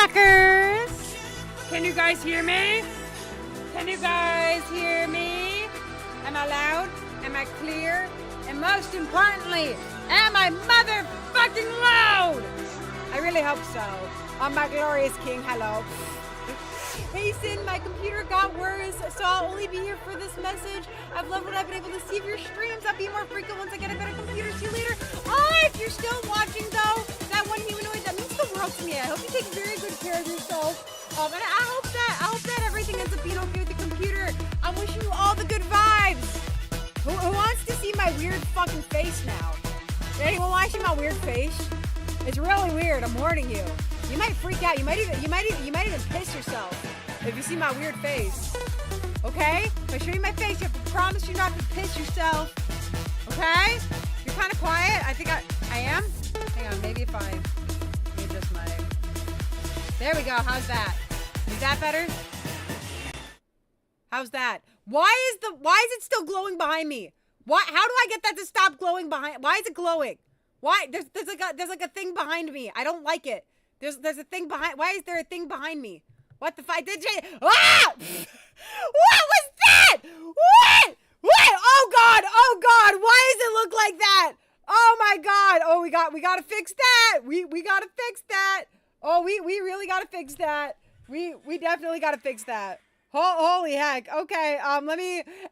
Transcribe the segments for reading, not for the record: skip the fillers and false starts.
suckers! Can you guys hear me? Can you guys hear me? Am I loud? Am I clear? And most importantly, am I motherfucking loud? I really hope so. Oh, my glorious king, hello. Hey Sin, my computer got worse, so I'll only be here for this message. I've loved what I've been able to see of your streams. I'll be more frequent once I get a better computer. See you later. Oh, if you're still watching though, that one humanoid, that means the world to me. I hope you take very good care of yourself. And I hope that everything ends up being okay with the computer. I'm wishing you all the good vibes. Who wants to see my weird fucking face now? Anyone want to see my weird face? It's really weird. I'm warning you. You might freak out. You might even piss yourself if you see my weird face. Okay? If I show you my face, you have to promise you not to piss yourself. Okay? You're kind of quiet. I think I am. Hang on. Maybe if I adjust my. There we go. How's that? Is that better? How's that? Why is it still glowing behind me? How do I get that to stop glowing behind? Why is it glowing? Why? There's like a thing behind me. I don't like it. There's a thing behind. Why is there a thing behind me? What the fuck? Ah! What was that? What? Oh God! Oh God! Why does it look like that? Oh my God! Oh, we gotta fix that. We gotta fix that. Oh, we really gotta fix that. We definitely gotta fix that. Holy heck. Okay,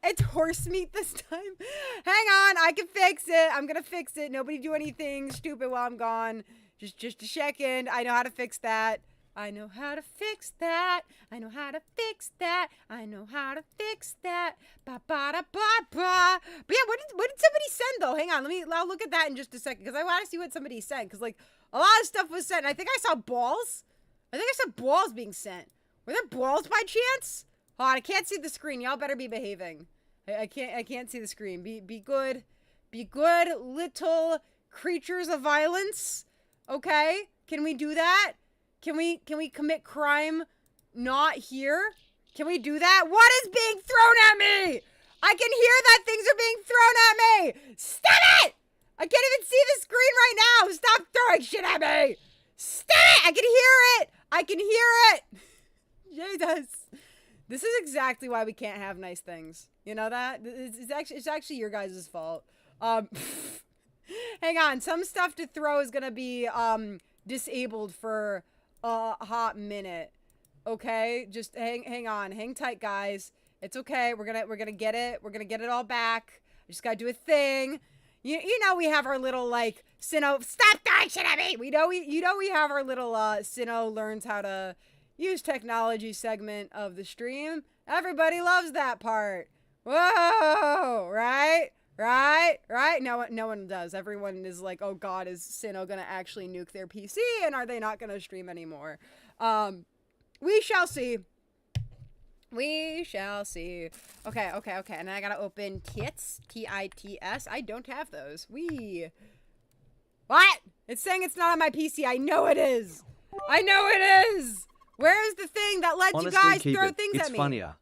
it's horse meat this time. Hang on, I can fix it. I'm gonna fix it. Nobody do anything stupid while I'm gone. Just a second. I know how to fix that. I know how to fix that. I know how to fix that. I know how to fix that. Ba ba da ba ba. But yeah, what did somebody send though? Hang on, I'll look at that in just a second because I want to see what somebody sent. Because like a lot of stuff was sent. I think I saw balls. I think I saw balls being sent. Were there balls by chance? Hold on, I can't see the screen. Y'all better be behaving. I can't see the screen. Be good. Be good little creatures of violence. Okay? Can we do that? Can we commit crime not here? Can we do that? What is being thrown at me? I can hear that things are being thrown at me. Stop it! I can't even see the screen right now. Stop throwing shit at me. Stop it! I can hear it. I can hear it. Jesus. This is exactly why we can't have nice things. You know that? It's actually your guys' fault. Hang on. Some stuff to throw is gonna be disabled for a hot minute. Okay? Just hang on. Hang tight, guys. It's okay. We're gonna get it. We're gonna get it all back. I just gotta do a thing. You know we have our little like Sinnoh. Stop throwing shit at me. We have our little Sinnoh learns how to use technology segment of the stream. Everybody loves that part. Whoa, right? No one does. Everyone is like, oh God, is Sinnoh gonna actually nuke their PC and are they not gonna stream anymore? We shall see. We shall see. Okay. And then I gotta open tits. T-I-T-S. I don't have those. What? It's saying it's not on my PC. I know it is. Where is the thing that lets you guys throw things at me? It's funnier.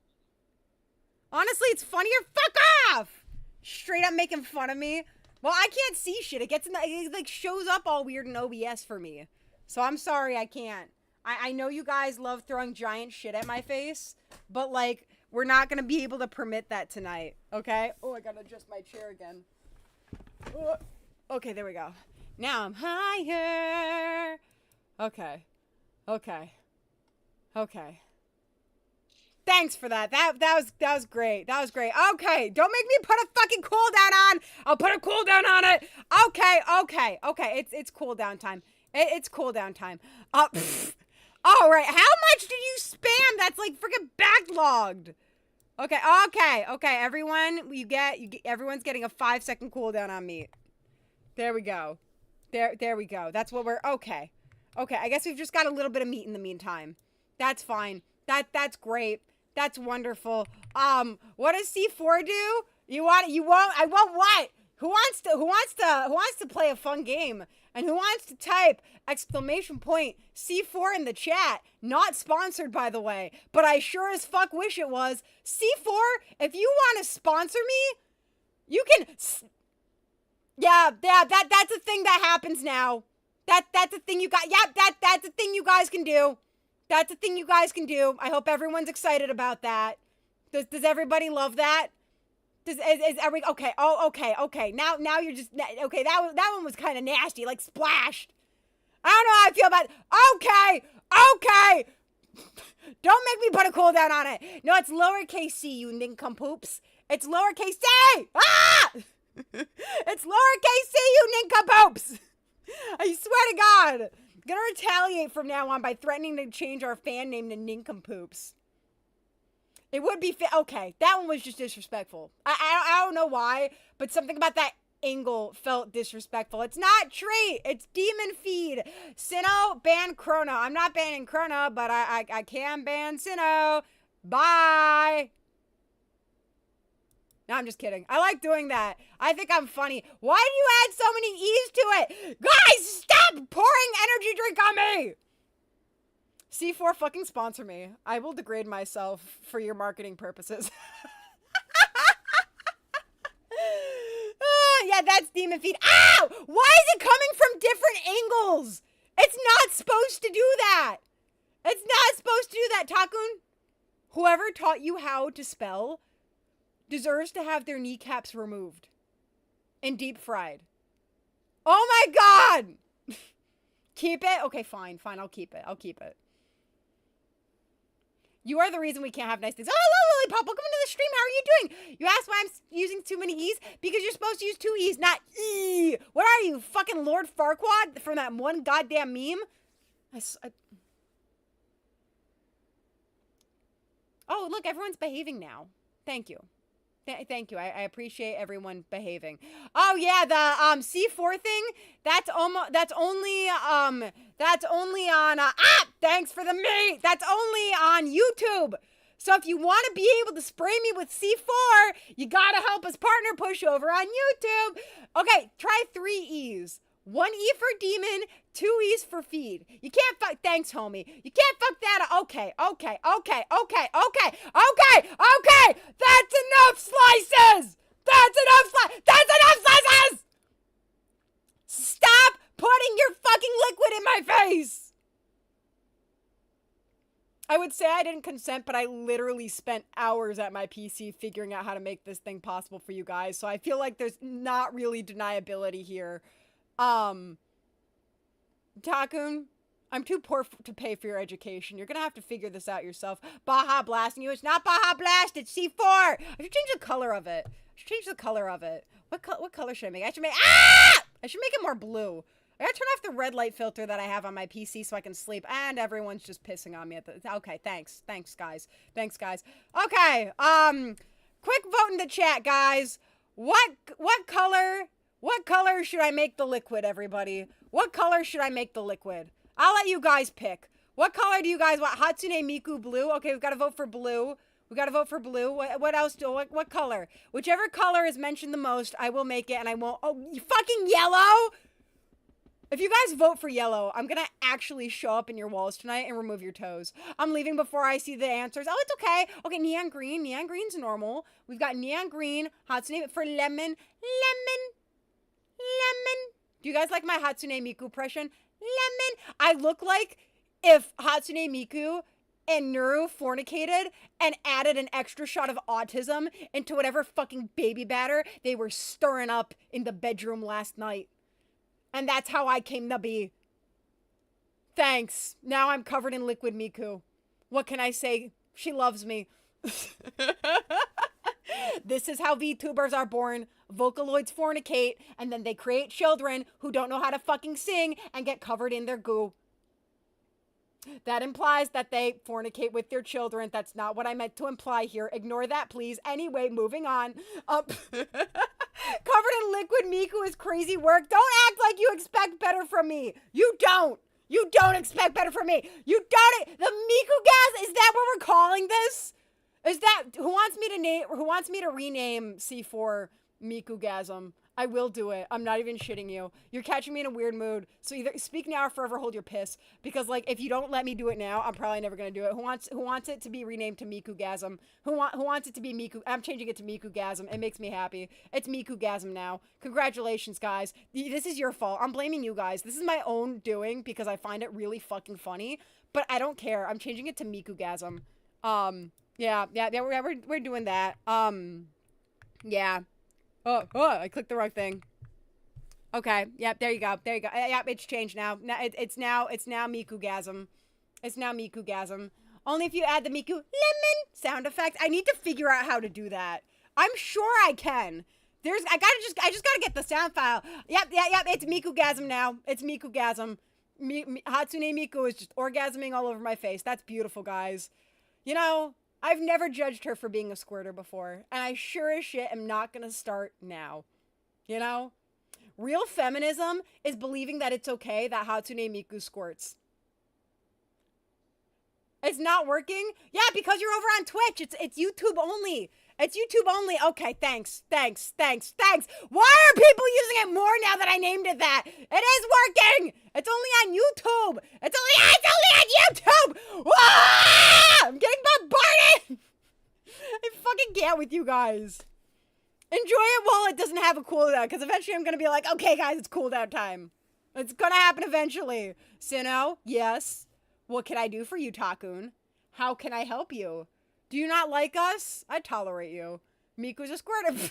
Honestly, it's funnier? Fuck off! Straight up making fun of me. Well, I can't see shit. It like shows up all weird in OBS for me. So I'm sorry, I can't. I know you guys love throwing giant shit at my face, but like, we're not gonna be able to permit that tonight, okay? Oh, I gotta adjust my chair again. Okay, there we go. Now I'm higher. Okay. Thanks for that. That was great. Okay, don't make me put a fucking cooldown on. I'll put a cooldown on it. Okay. It's cooldown time. It's cooldown time. All right. How much did you spam? That's like freaking backlogged. Okay. Everyone, everyone's getting a 5-second cooldown on me. There we go. There we go. That's what we're okay. I guess we've just got a little bit of meat in the meantime. That's fine. That's great. That's wonderful. What does C4 do? I want what? Who wants to play a fun game? And who wants to type !C4 in the chat? Not sponsored, by the way, but I sure as fuck wish it was. C4, if you want to sponsor me, you can. Yeah, that's a thing that happens now. That's a thing you got. Yeah, that's a thing you guys can do. That's a thing you guys can do. I hope everyone's excited about that. Does everybody love that? Are we okay? Oh, okay. Now you're just okay. That one was kind of nasty, like splashed. I don't know how I feel about it. Okay. Don't make me put a cooldown on it. No, it's lowercase c, you nincompoops. It's lowercase c. Ah! It's lowercase c, you nincompoops. I swear to God. I'm gonna retaliate from now on by threatening to change our fan name to nincompoops. It would be okay. That one was just disrespectful. I don't know why, but something about that angle felt disrespectful. It's not treat. It's demon feed. Sinnoh, ban Chrono. I'm not banning Chrono, but I can ban Sinnoh. Bye. No, I'm just kidding. I like doing that. I think I'm funny. Why do you add so many E's to it? Guys, stop pouring energy drink on me. C4 fucking sponsor me. I will degrade myself for your marketing purposes. Yeah, that's demon feed. Ow! Why is it coming from different angles? It's not supposed to do that. It's not supposed to do that, Takun. Whoever taught you how to spell deserves to have their kneecaps removed and deep fried. Oh my God! Keep it? Okay, fine. I'll keep it. You are the reason we can't have nice things. Oh, hello, Lollipop. Welcome to the stream. How are you doing? You asked why I'm using too many E's? Because you're supposed to use 2 E's, not E. What are you, fucking Lord Farquaad from that one goddamn meme? Oh, look, everyone's behaving now. Thank you. Thank you. I appreciate everyone behaving. Oh yeah, the C4 thing. That's only on thanks for the meat. That's only on YouTube. So if you want to be able to spray me with C4, you gotta help us partner push over on YouTube. Okay, try 3 E's. 1 E for demon, 2 E's for feed. You can't fuck. Thanks, homie. You can't fuck that up. Okay. That's enough slices. That's enough slices. Stop putting your fucking liquid in my face. I would say I didn't consent, but I literally spent hours at my PC figuring out how to make this thing possible for you guys. So I feel like there's not really deniability here. Takun, I'm too poor to pay for your education. You're gonna have to figure this out yourself. Baja blasting you. It's not Baja Blast, it's C4. I should change the color of it. What color should I make? I should make it more blue. I gotta turn off the red light filter that I have on my PC so I can sleep. And everyone's just pissing on me at the. Okay, thanks, guys. Okay, quick vote in the chat, guys. What color should I make the liquid, everybody? What color should I make the liquid? I'll let you guys pick. What color do you guys want? Hatsune Miku blue? Okay, we've got to vote for blue. What else? What color? Whichever color is mentioned the most, I will make it, and I won't. Oh, you fucking yellow! If you guys vote for yellow, I'm gonna actually show up in your walls tonight and remove your toes. I'm leaving before I see the answers. Oh, it's okay. Okay, neon green. Neon green's normal. We've got neon green. Hatsune for lemon. Do you guys like my Hatsune Miku impression? Lemon. I look like if Hatsune Miku and Nuru fornicated and added an extra shot of autism into whatever fucking baby batter they were stirring up in the bedroom last night. And that's how I came to be. Thanks. Now I'm covered in liquid Miku. What can I say? She loves me. This is how VTubers are born. Vocaloids fornicate, and then they create children who don't know how to fucking sing and get covered in their goo. That implies that they fornicate with their children. That's not what I meant to imply here. Ignore that, please. Anyway, moving on. Covered in liquid Miku is crazy work. Don't act like you expect better from me. You don't. You don't expect better from me. You don't. The Miku gas, is that what we're calling this? Is that, who wants me to rename C4 Miku-gasm? I will do it. I'm not even shitting you. You're catching me in a weird mood. So either speak now or forever hold your piss. Because, like, if you don't let me do it now, I'm probably never gonna do it. Who wants it to be renamed to Miku-gasm? Who wants it to be Miku? I'm changing it to Miku-gasm. It makes me happy. It's Miku-gasm now. Congratulations, guys. This is your fault. I'm blaming you guys. This is my own doing because I find it really fucking funny. but I don't care. I'm changing it to Mikugasm. Yeah, we're doing that. Yeah. Oh, I clicked the wrong thing. Okay, yep, there you go. Yep, it's changed now. It's now Mikugasm. It's now Mikugasm. Only if you add the Miku lemon sound effect. I need to figure out how to do that. I'm sure I can. I just gotta get the sound file. Yep, it's Mikugasm now. It's Mikugasm. Hatsune Miku is just orgasming all over my face. That's beautiful, guys. You know, I've never judged her for being a squirter before, and I sure as shit am not gonna start now. You know? Real feminism is believing that it's okay that Hatsune Miku squirts. It's not working? Yeah, because you're over on Twitch. It's YouTube only. It's YouTube only. Okay, thanks. Why are people using it more now that I named it that? It is working. It's only on YouTube. It's only on YouTube. Ah! I'm getting bombarded. I fucking can't with you guys. Enjoy it while it doesn't have a cooldown, because eventually I'm going to be like, okay, guys, it's cooldown time. It's going to happen eventually. Sinnoh, yes. What can I do for you, Takun? How can I help you? Do you not like us? I tolerate you. Miku's a squirter.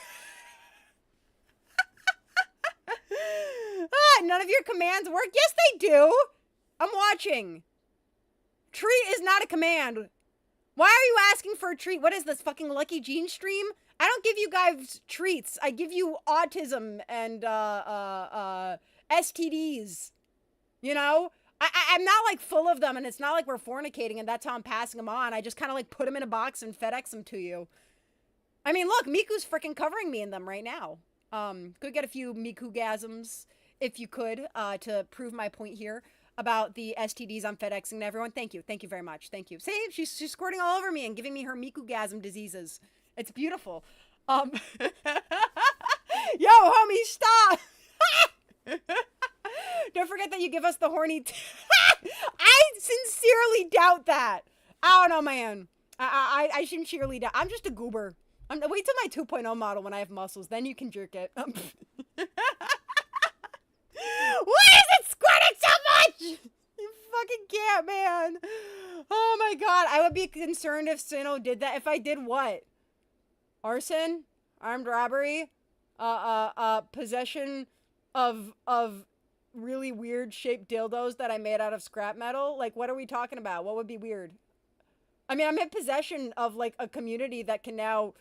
None of your commands work? Yes, they do. I'm watching. Treat is not a command. Why are you asking for a treat? What is this, fucking Lucky Gene stream? I don't give you guys treats. I give you autism and STDs. You know? I'm not like full of them, and it's not like we're fornicating and that's how I'm passing them on. I just kind of like put them in a box and FedEx them to you. I mean, look, Miku's freaking covering me in them right now. Could get a few Mikugasms if you could, to prove my point here about the STDs I'm FedExing to everyone. Thank you very much. Thank you. See, she's squirting all over me and giving me her Mikugasm diseases. It's beautiful. Yo, homie, stop. Don't forget that you give us the horny. I sincerely doubt that. I don't know, man. I sincerely doubt. I'm just a goober. Wait till my 2.0 model when I have muscles. Then you can jerk it. Why is it squirting so much? You fucking can't, man. Oh my god. I would be concerned if Sinnoh did that. If I did what? Arson? Armed robbery? Possession of really weird shaped dildos that I made out of scrap metal? Like, what are we talking about? What would be weird? I mean, I'm in possession of like a community that can now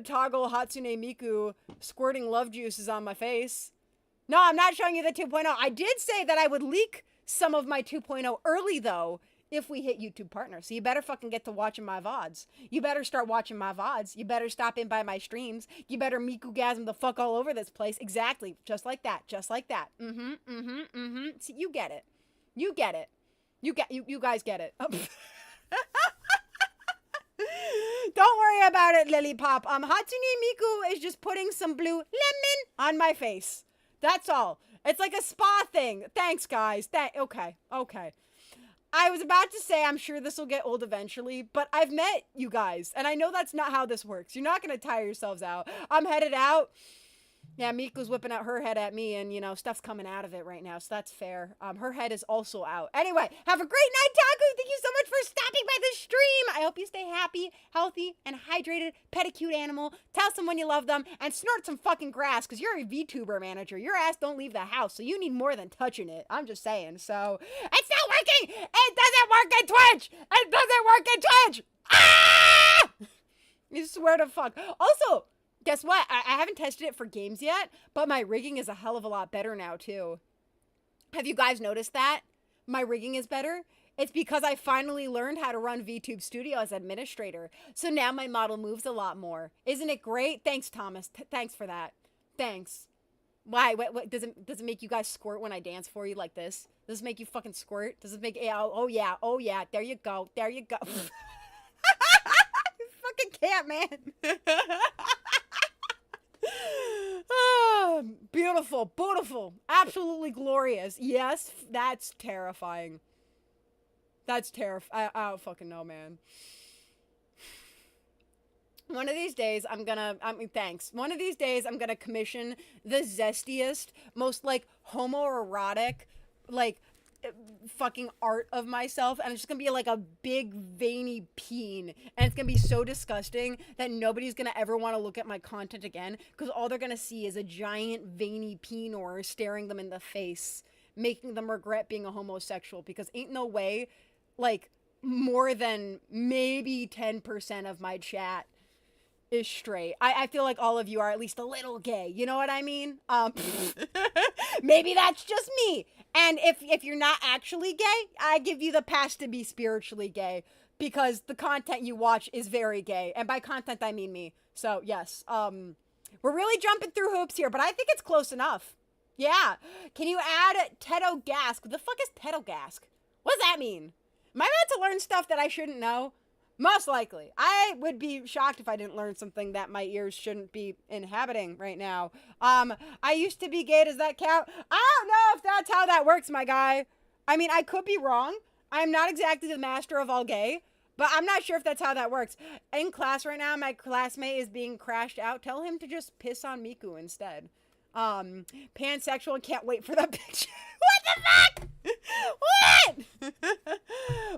toggle Hatsune Miku squirting love juices on my face. No, I'm not showing you the 2.0. I did say that I would leak some of my 2.0 early though if we hit YouTube partner. So you better fucking get to watching my VODs. You better start watching my VODs. You better stop in by my streams. You better Mikugasm the fuck all over this place. Exactly. Just like that. See, you get it. You guys get it. Don't worry about it, Lilipop. Hatsune Miku is just putting some blue lemon on my face. That's all. It's like a spa thing. Thanks, guys. Okay. I was about to say I'm sure this will get old eventually, but I've met you guys, and I know that's not how this works. You're not going to tire yourselves out. I'm headed out. Yeah, Miku's whipping out her head at me, and, you know, stuff's coming out of it right now, so that's fair. Her head is also out. Anyway, have a great night, Taku! Thank you so much for stopping by the stream! I hope you stay happy, healthy, and hydrated. Pet a cute animal. Tell someone you love them, and snort some fucking grass, because you're a VTuber manager. Your ass don't leave the house, so you need more than touching it. I'm just saying, so... It's not working! It doesn't work in Twitch! It doesn't work in Twitch! Ah! You swear to fuck. Also... Guess what? I haven't tested it for games yet, but my rigging is a hell of a lot better now, too. Have you guys noticed that? My rigging is better? It's because I finally learned how to run VTube Studio as administrator. So now my model moves a lot more. Isn't it great? Thanks, Thomas. Thanks for that. Thanks. Why? What does it make you guys squirt when I dance for you like this? Does it make you fucking squirt? Does it make... Oh, yeah. There you go. You fucking can't, man. Oh, beautiful, absolutely glorious. Yes, that's terrifying. I don't fucking know, man. One of these days, One of these days, I'm gonna commission the zestiest, most, like, homoerotic, like, fucking art of myself, and it's just gonna be like a big veiny peen, and it's gonna be so disgusting that nobody's gonna ever want to look at my content again, because all they're gonna see is a giant veiny peenor staring them in the face, making them regret being a homosexual, because ain't no way, like, more than maybe 10% of my chat is straight. I feel like all of you are at least a little gay. You know what I mean? Maybe that's just me. And if you're not actually gay, I give you the pass to be spiritually gay, because the content you watch is very gay. And by content, I mean me. So, yes. We're really jumping through hoops here, but I think it's close enough. Yeah. Can you add Tedogask? What the fuck is Tedogask? What does that mean? Am I about to learn stuff that I shouldn't know? Most likely. I would be shocked if I didn't learn something that my ears shouldn't be inhabiting right now. I used to be gay. Does that count? I don't know if that's how that works, my guy. I mean, I could be wrong. I'm not exactly the master of all gay, but I'm not sure if that's how that works. In class right now, my classmate is being crashed out. Tell him to just piss on Miku instead. Pansexual and can't wait for that picture. What the fuck? What?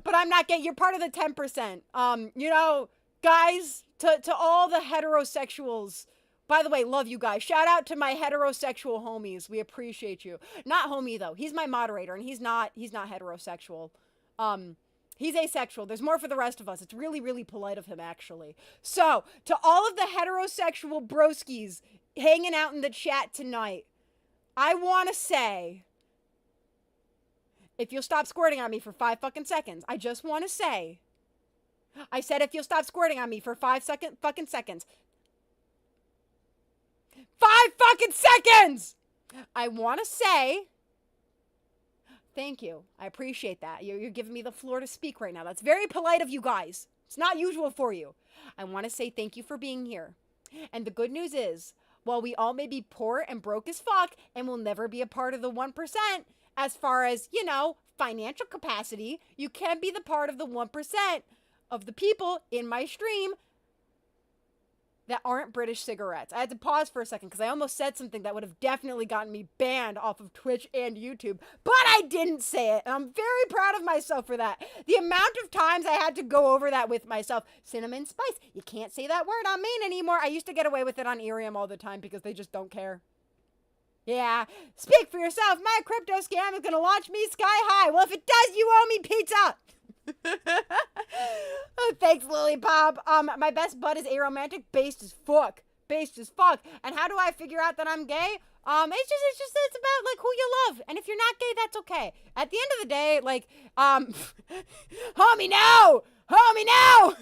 But I'm not gay. You're part of the 10%. You know, guys, to all the heterosexuals, by the way, love you guys. Shout out to my heterosexual homies. We appreciate you. Not homie though. He's my moderator and he's not heterosexual. He's asexual. There's more for the rest of us. It's really, really polite of him, actually. So, to all of the heterosexual broskies hanging out in the chat tonight, I want to say, if you'll stop squirting on me for 5 fucking seconds, I just want to say, I said if you'll stop squirting on me for 5 fucking seconds. 5 fucking seconds! I want to say, thank you. I appreciate that. You're giving me the floor to speak right now. That's very polite of you guys. It's not usual for you. I want to say thank you for being here. And the good news is, while we all may be poor and broke as fuck and will never be a part of the 1%, as far as, you know, financial capacity, you can be the part of the 1% of the people in my stream that aren't British cigarettes. I had to pause for a second because I almost said something that would have definitely gotten me banned off of Twitch and YouTube, but I didn't say it, and I'm very proud of myself for that. The amount of times I had to go over that with myself. Cinnamon spice. You can't say that word on main anymore. I used to get away with it on Irium all the time because they just don't care. Yeah, speak for yourself. My crypto scam is going to launch me sky high. Well, if it does, you owe me pizza. Oh, thanks, Lilypop. My best bud is aromantic, based as fuck. Based as fuck. And how do I figure out that I'm gay? It's about, like, who you love. And if you're not gay, that's okay. At the end of the day, like, homie, no! Homie, no!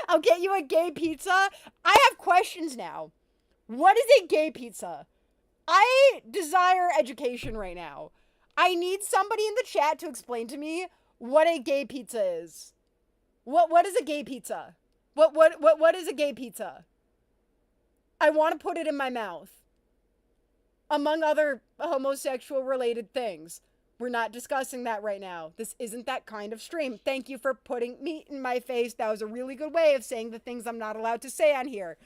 I'll get you a gay pizza. I have questions now. What is a gay pizza? I desire education right now. I need somebody in the chat to explain to me what a gay pizza is. What is a gay pizza? What is a gay pizza? I want to put it in my mouth. Among other homosexual related things. We're not discussing that right now. This isn't that kind of stream. Thank you for putting meat in my face. That was a really good way of saying the things I'm not allowed to say on here.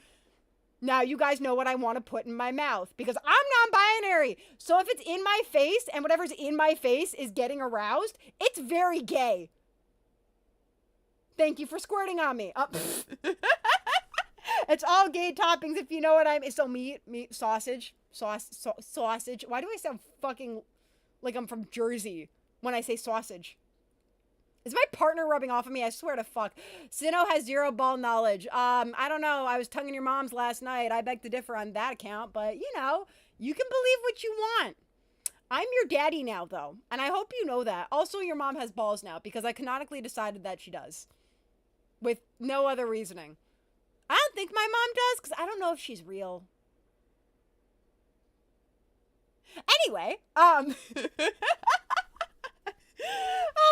Now you guys know what I want to put in my mouth because I'm non-binary. So if it's in my face and whatever's in my face is getting aroused, it's very gay. Thank you for squirting on me. It's all gay toppings if you know what I mean. So meat, sausage. Why do I sound fucking like I'm from Jersey when I say sausage? Is my partner rubbing off on me? I swear to fuck. Sino has zero ball knowledge. I don't know. I was tonguing your moms last night. I beg to differ on that account. But, you know, you can believe what you want. I'm your daddy now, though. And I hope you know that. Also, your mom has balls now. Because I canonically decided that she does. With no other reasoning. I don't think my mom does. Because I don't know if she's real. Anyway. Oh,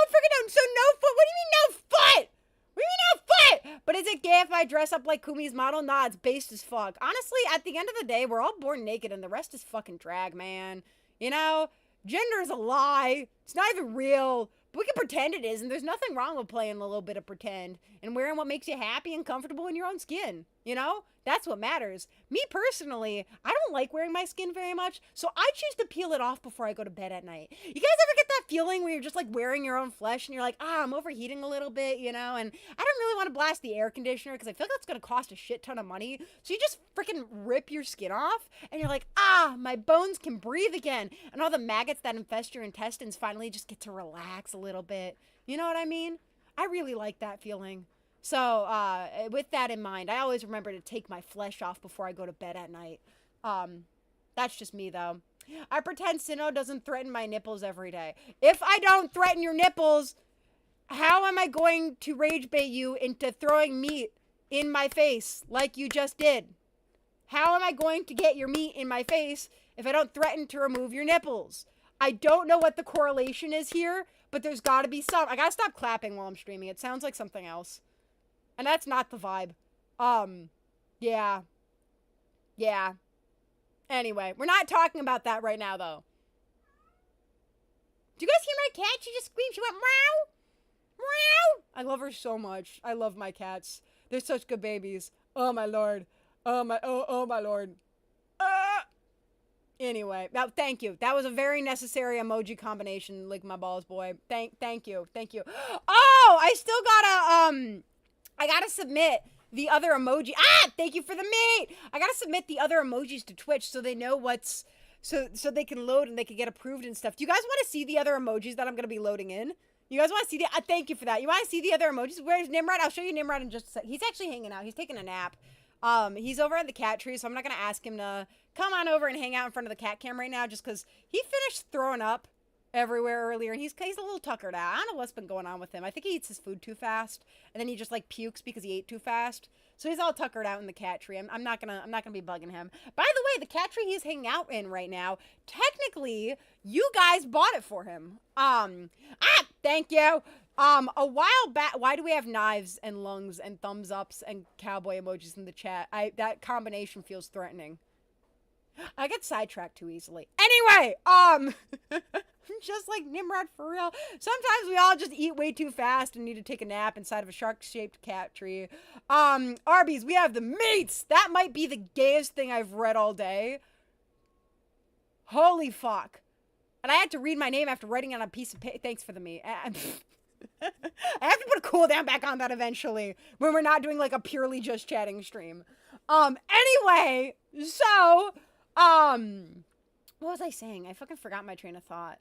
freaking no. So no foot? What do you mean no foot? What do you mean no foot? But is it gay if I dress up like Kumi's model? Nah, it's based as fuck. Honestly, at the end of the day, we're all born naked and the rest is fucking drag, man. You know, gender is a lie. It's not even real. But we can pretend it is, and there's nothing wrong with playing a little bit of pretend and wearing what makes you happy and comfortable in your own skin. You know? That's what matters. Me personally, I don't like wearing my skin very much, so I choose to peel it off before I go to bed at night. You guys ever get that feeling where you're just like wearing your own flesh and you're like, I'm overheating a little bit, you know? And I don't really want to blast the air conditioner because I feel like that's going to cost a shit ton of money. So you just freaking rip your skin off and you're like, my bones can breathe again. And all the maggots that infest your intestines finally just get to relax a little bit. You know what I mean? I really like that feeling. So, with that in mind, I always remember to take my flesh off before I go to bed at night. That's just me, though. I pretend Sinnoh doesn't threaten my nipples every day. If I don't threaten your nipples, how am I going to rage bait you into throwing meat in my face like you just did? How am I going to get your meat in my face if I don't threaten to remove your nipples? I don't know what the correlation is here, but there's got to be some. I got to stop clapping while I'm streaming. It sounds like something else. And that's not the vibe. Yeah. Anyway, we're not talking about that right now, though. Do you guys hear my cat? She just screamed. She went, meow. Meow. I love her so much. I love my cats. They're such good babies. Oh, my Lord. Oh, my Lord. Anyway, now, thank you. That was a very necessary emoji combination, lick my balls, boy. Thank you. Oh, I still gotta, I gotta submit the other emoji. Thank you for the meat. I gotta submit the other emojis to Twitch so they know what's, so they can load and they can get approved and stuff. Do you guys want to see the other emojis that I'm gonna be loading in? You guys want to see the, thank you for that. You want to see the other emojis? Where's Nimrod? I'll show you Nimrod in just a sec. He's actually hanging out. He's taking a nap. He's over at the cat tree, so I'm not gonna ask him to come on over and hang out in front of the cat cam right now just because he finished throwing up everywhere earlier, and he's a little tuckered out. I don't know what's been going on with him. I think he eats his food too fast, and then he just like pukes because he ate too fast. So he's all tuckered out in the cat tree. I'm not gonna be bugging him. By the way, the cat tree he's hanging out in right now, technically, you guys bought it for him. Thank you. A while back, why do we have knives and lungs and thumbs ups and cowboy emojis in the chat? That combination feels threatening. I get sidetracked too easily. Anyway, just like Nimrod for real. Sometimes we all just eat way too fast and need to take a nap inside of a shark-shaped cat tree. Arby's, we have the meats. That might be the gayest thing I've read all day. Holy fuck. And I had to read my name after writing it on a piece of paper. Thanks for the meat. I have to put a cooldown back on that eventually when we're not doing like a purely just chatting stream. Anyway, so, what was I saying? I fucking forgot my train of thought.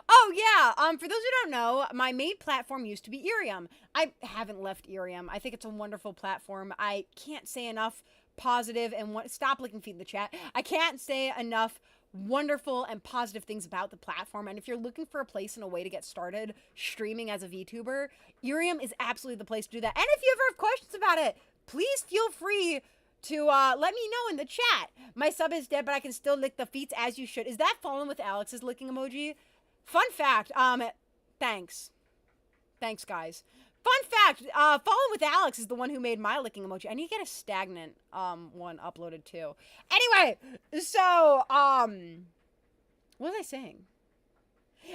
Oh, yeah. For those who don't know, my main platform used to be Irium. I haven't left Irium. I think it's a wonderful platform. I can't say enough positive and stop licking feet in the chat. I can't say enough wonderful and positive things about the platform. And if you're looking for a place and a way to get started streaming as a VTuber, Irium is absolutely the place to do that. And if you ever have questions about it, please feel free to let me know in the chat. My sub is dead, but I can still lick the feet as you should. Is that Fallen with Alex's licking emoji? Fun fact, thanks, guys. Fun fact, Fallen with Alex is the one who made my licking emoji. I need to get a stagnant, one uploaded too. Anyway, so, what was I saying?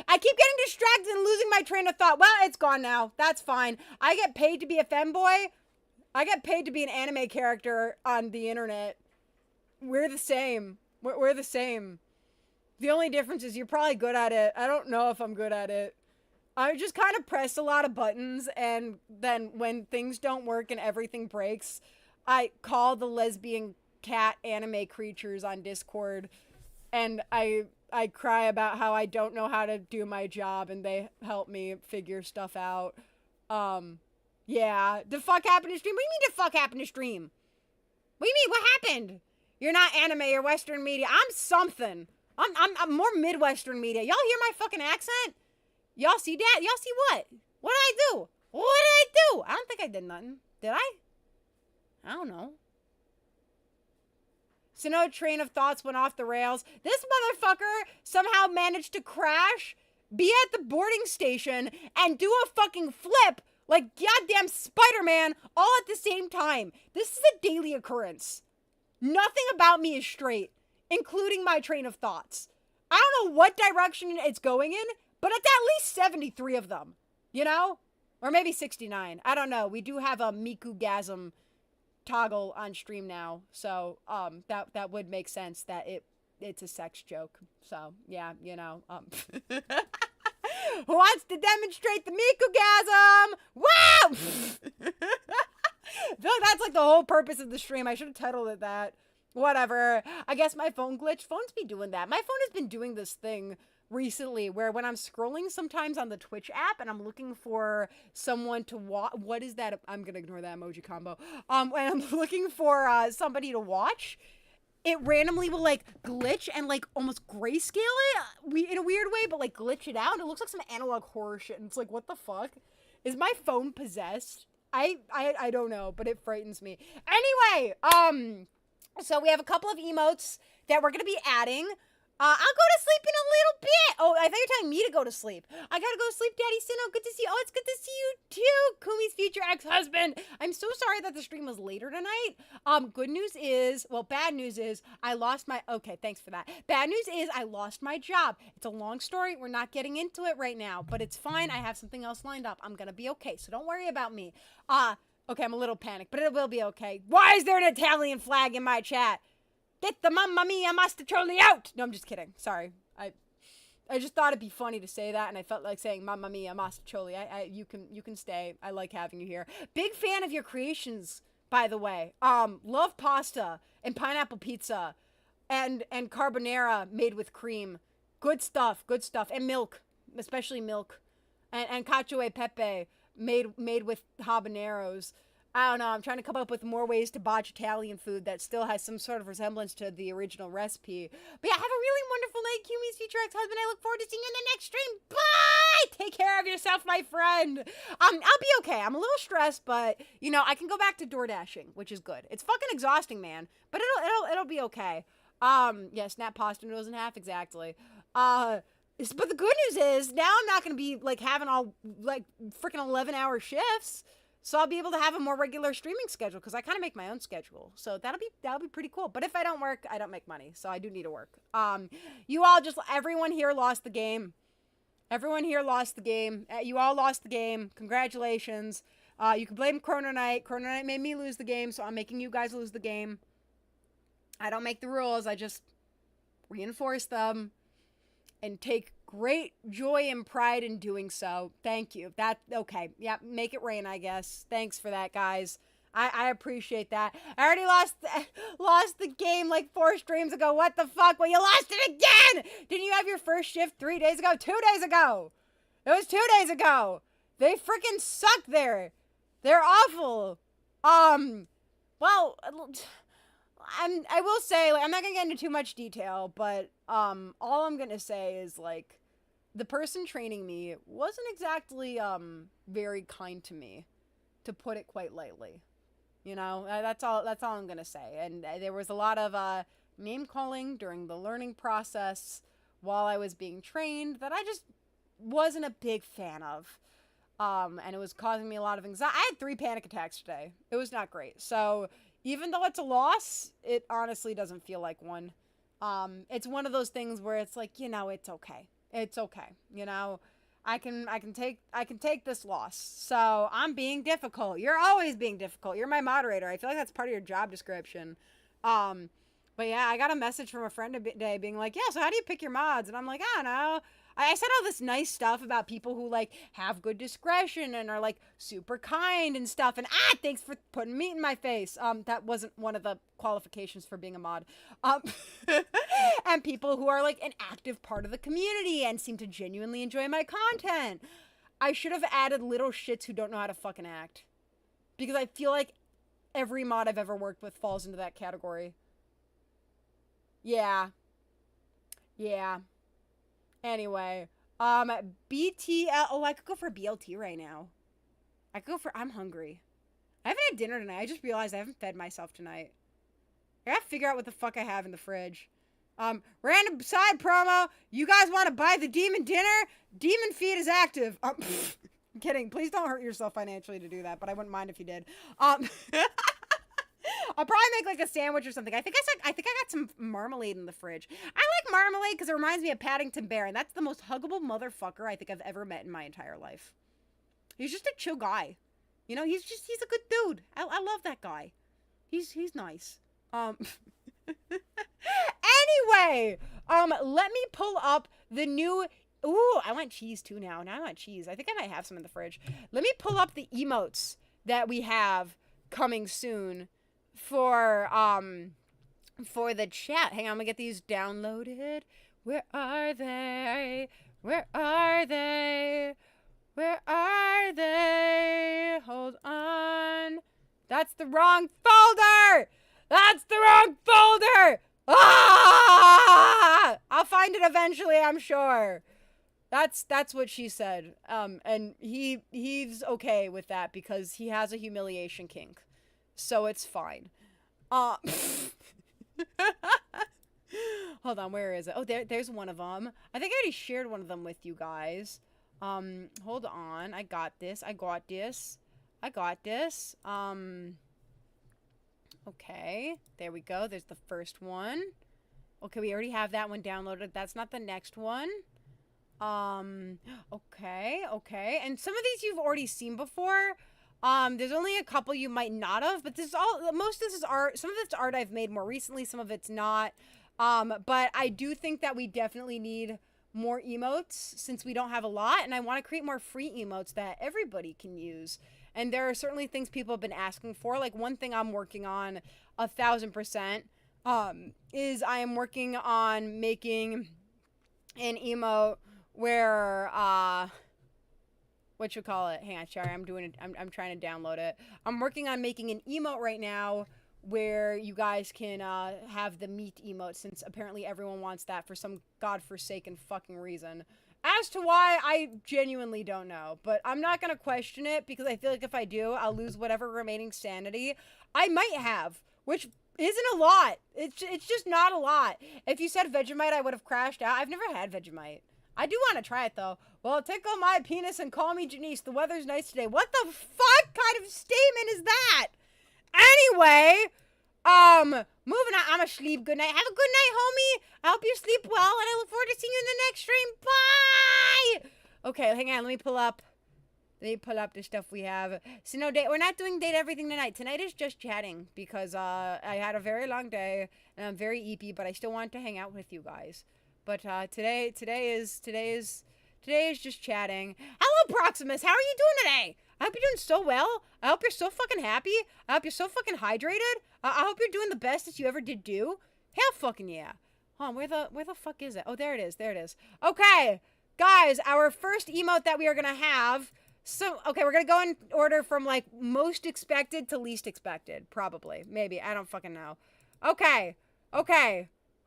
I keep getting distracted and losing my train of thought. Well, it's gone now. That's fine. I get paid to be a femboy. I get paid to be an anime character on the internet. We're the same. We're the same. The only difference is you're probably good at it. I don't know if I'm good at it. I just kind of press a lot of buttons, and then when things don't work and everything breaks, I call the lesbian cat anime creatures on Discord, and I cry about how I don't know how to do my job, and they help me figure stuff out. Yeah. The fuck happened to stream? What do you mean the fuck happened to stream? What do you mean? What happened? You're not anime, you're Western media. I'm something. I'm more Midwestern media. Y'all hear my fucking accent? Y'all see that? Y'all see what? What did I do? What did I do? I don't think I did nothing. Did I? I don't know. So no train of thoughts went off the rails. This motherfucker somehow managed to crash, be at the boarding station, and do a fucking flip like goddamn Spider-Man all at the same time. This is a daily occurrence. Nothing about me is straight, including my train of thoughts. I don't know what direction it's going in, but it's at least 73 of them, you know? Or maybe 69. I don't know. We do have a Miku-gasm toggle on stream now. So, that would make sense that it's a sex joke. So, yeah, you know, who wants to demonstrate the Mikugasm? Wow! I feel like that's like the whole purpose of the stream. I should have titled it that. Whatever. I guess my phone glitched. Phones be doing that. My phone has been doing this thing recently where when I'm scrolling sometimes on the Twitch app and I'm looking for someone to watch. What is that? I'm going to ignore that emoji combo. When I'm looking for somebody to watch, it randomly will like glitch and like almost grayscale it in a weird way, but like glitch it out. It looks like some analog horror shit. And it's like, what the fuck? Is my phone possessed? I don't know, but it frightens me. Anyway, so we have a couple of emotes that we're gonna be adding. I'll go to sleep in a little bit. Oh, I thought you were telling me to go to sleep. I gotta go to sleep, Daddy Sino. Good to see you. Oh, it's good to see you too, Kumi's future ex-husband. I'm so sorry that the stream was later tonight. Good news is, well, bad news is I lost my, okay, thanks for that. Bad news is I lost my job. It's a long story. We're not getting into it right now, but it's fine. I have something else lined up. I'm gonna be okay, so don't worry about me. Okay, I'm a little panicked, but it will be okay. Why is there an Italian flag in my chat? Get the mamma mia masticholi out! No, I'm just kidding. Sorry. I just thought it'd be funny to say that, and I felt like saying mamma mia masticholi. You can stay. I like having you here. Big fan of your creations, by the way. Love pasta and pineapple pizza and carbonara made with cream. Good stuff. And milk, especially milk. And cacio e pepe made with habaneros. I don't know, I'm trying to come up with more ways to botch Italian food that still has some sort of resemblance to the original recipe. But yeah, have a really wonderful night, Kumi's future ex-husband. I look forward to seeing you in the next stream. Bye! Take care of yourself, my friend. I'll be okay. I'm a little stressed, but, you know, I can go back to door dashing, which is good. It's fucking exhausting, man, but it'll be okay. Yeah, snap pasta noodles in half, exactly. But the good news is, now I'm not going to be, like, having all, like, freaking 11-hour shifts. So I'll be able to have a more regular streaming schedule because I kind of make my own schedule. So that'll be pretty cool. But if I don't work, I don't make money. So I do need to work. Everyone here lost the game. Everyone here lost the game. You all lost the game. Congratulations. You can blame Chrono Knight. Chrono Knight made me lose the game, so I'm making you guys lose the game. I don't make the rules. I just reinforce them and take great joy and pride in doing so. Thank you. Okay. Yeah, make it rain, I guess. Thanks for that, guys. I appreciate that. I already lost the game like 4 streams ago. What the fuck? Well, you lost it again! Didn't you have your first shift 3 days ago? 2 days ago! It was 2 days ago! They freaking suck there! They're awful! Well, I will say, like, I'm not gonna get into too much detail, but, all I'm gonna say is, like, the person training me wasn't exactly, very kind to me, to put it quite lightly. You know, that's all I'm gonna say. And there was a lot of, name calling during the learning process while I was being trained that I just wasn't a big fan of. And it was causing me a lot of anxiety. I had 3 panic attacks today. It was not great. So, even though it's a loss, it honestly doesn't feel like one. It's one of those things where it's like, you know, it's okay. It's okay. You know, I can take this loss. So I'm being difficult. You're always being difficult. You're my moderator. I feel like that's part of your job description. But yeah, I got a message from a friend today being like, yeah, so how do you pick your mods? And I'm like, I don't know. I said all this nice stuff about people who, like, have good discretion and are, like, super kind and stuff. And, thanks for putting meat in my face. That wasn't one of the qualifications for being a mod. And people who are, like, an active part of the community and seem to genuinely enjoy my content. I should have added little shits who don't know how to fucking act. Because I feel like every mod I've ever worked with falls into that category. Yeah. Anyway, BTL. Oh, I could go for BLT right now. I'm hungry. I haven't had dinner tonight. I just realized I haven't fed myself tonight. I gotta figure out what the fuck I have in the fridge. Random side promo. You guys want to buy the demon dinner? Demon feed is active. I'm kidding. Please don't hurt yourself financially to do that, but I wouldn't mind if you did. I'll probably make like a sandwich or something. I think I got some marmalade in the fridge. I like marmalade because it reminds me of Paddington Bear, and that's the most huggable motherfucker I think I've ever met in my entire life. He's just a chill guy. You know, he's a good dude. I love that guy. He's nice. Anyway, let me pull up the new. Ooh, I want cheese too now. Now I want cheese. I think I might have some in the fridge. Let me pull up the emotes that we have coming soon for the chat. Hang on, I'm gonna get these downloaded. Where are they? Where are they? Where are they? Hold on. That's the wrong folder! That's the wrong folder! Ah! I'll find it eventually, I'm sure. That's what she said. And he's okay with that because he has a humiliation kink. So it's fine. Hold on, where is it? Oh, there's one of them. I think I already shared one of them with you guys. Hold on. I got this. Okay. There we go. There's the first one. Okay, we already have that one downloaded. That's not the next one. Okay. And some of these you've already seen before. There's only a couple you might not have, but most of this is art. Some of it's art I've made more recently, some of it's not. But I do think that we definitely need more emotes since we don't have a lot, and I want to create more free emotes that everybody can use. And there are certainly things people have been asking for. Like one thing I'm working on 1,000%, is I am working on making an emote where, what you call it? Hang on, sorry, I'm trying to download it. I'm working on making an emote right now where you guys can have the meat emote, since apparently everyone wants that for some godforsaken fucking reason. As to why, I genuinely don't know, but I'm not gonna question it because I feel like if I do, I'll lose whatever remaining sanity I might have, which isn't a lot. It's just not a lot. If you said Vegemite, I would have crashed out. I've never had Vegemite. I do want to try it though. Well, tickle my penis and call me Janice. The weather's nice today. What the fuck kind of statement is that? Anyway, moving on. I'm asleep. Good night. Have a good night, homie. I hope you sleep well, and I look forward to seeing you in the next stream. Bye! Okay, hang on. Let me pull up the stuff we have. So no, we're not doing date everything tonight. Tonight is just chatting because I had a very long day and I'm very eepy, but I still want to hang out with you guys. But today is just chatting. Hello, Proximus. How are you doing today? I hope you're doing so well. I hope you're so fucking happy. I hope you're so fucking hydrated. I hope you're doing the best that you ever did do. Hell fucking yeah. Hold on, where the fuck is it? Oh, there it is. There it is. Okay, guys, our first emote that we are gonna have. So, okay, we're gonna go in order from, like, most expected to least expected. Probably. Maybe. I don't fucking know. Okay.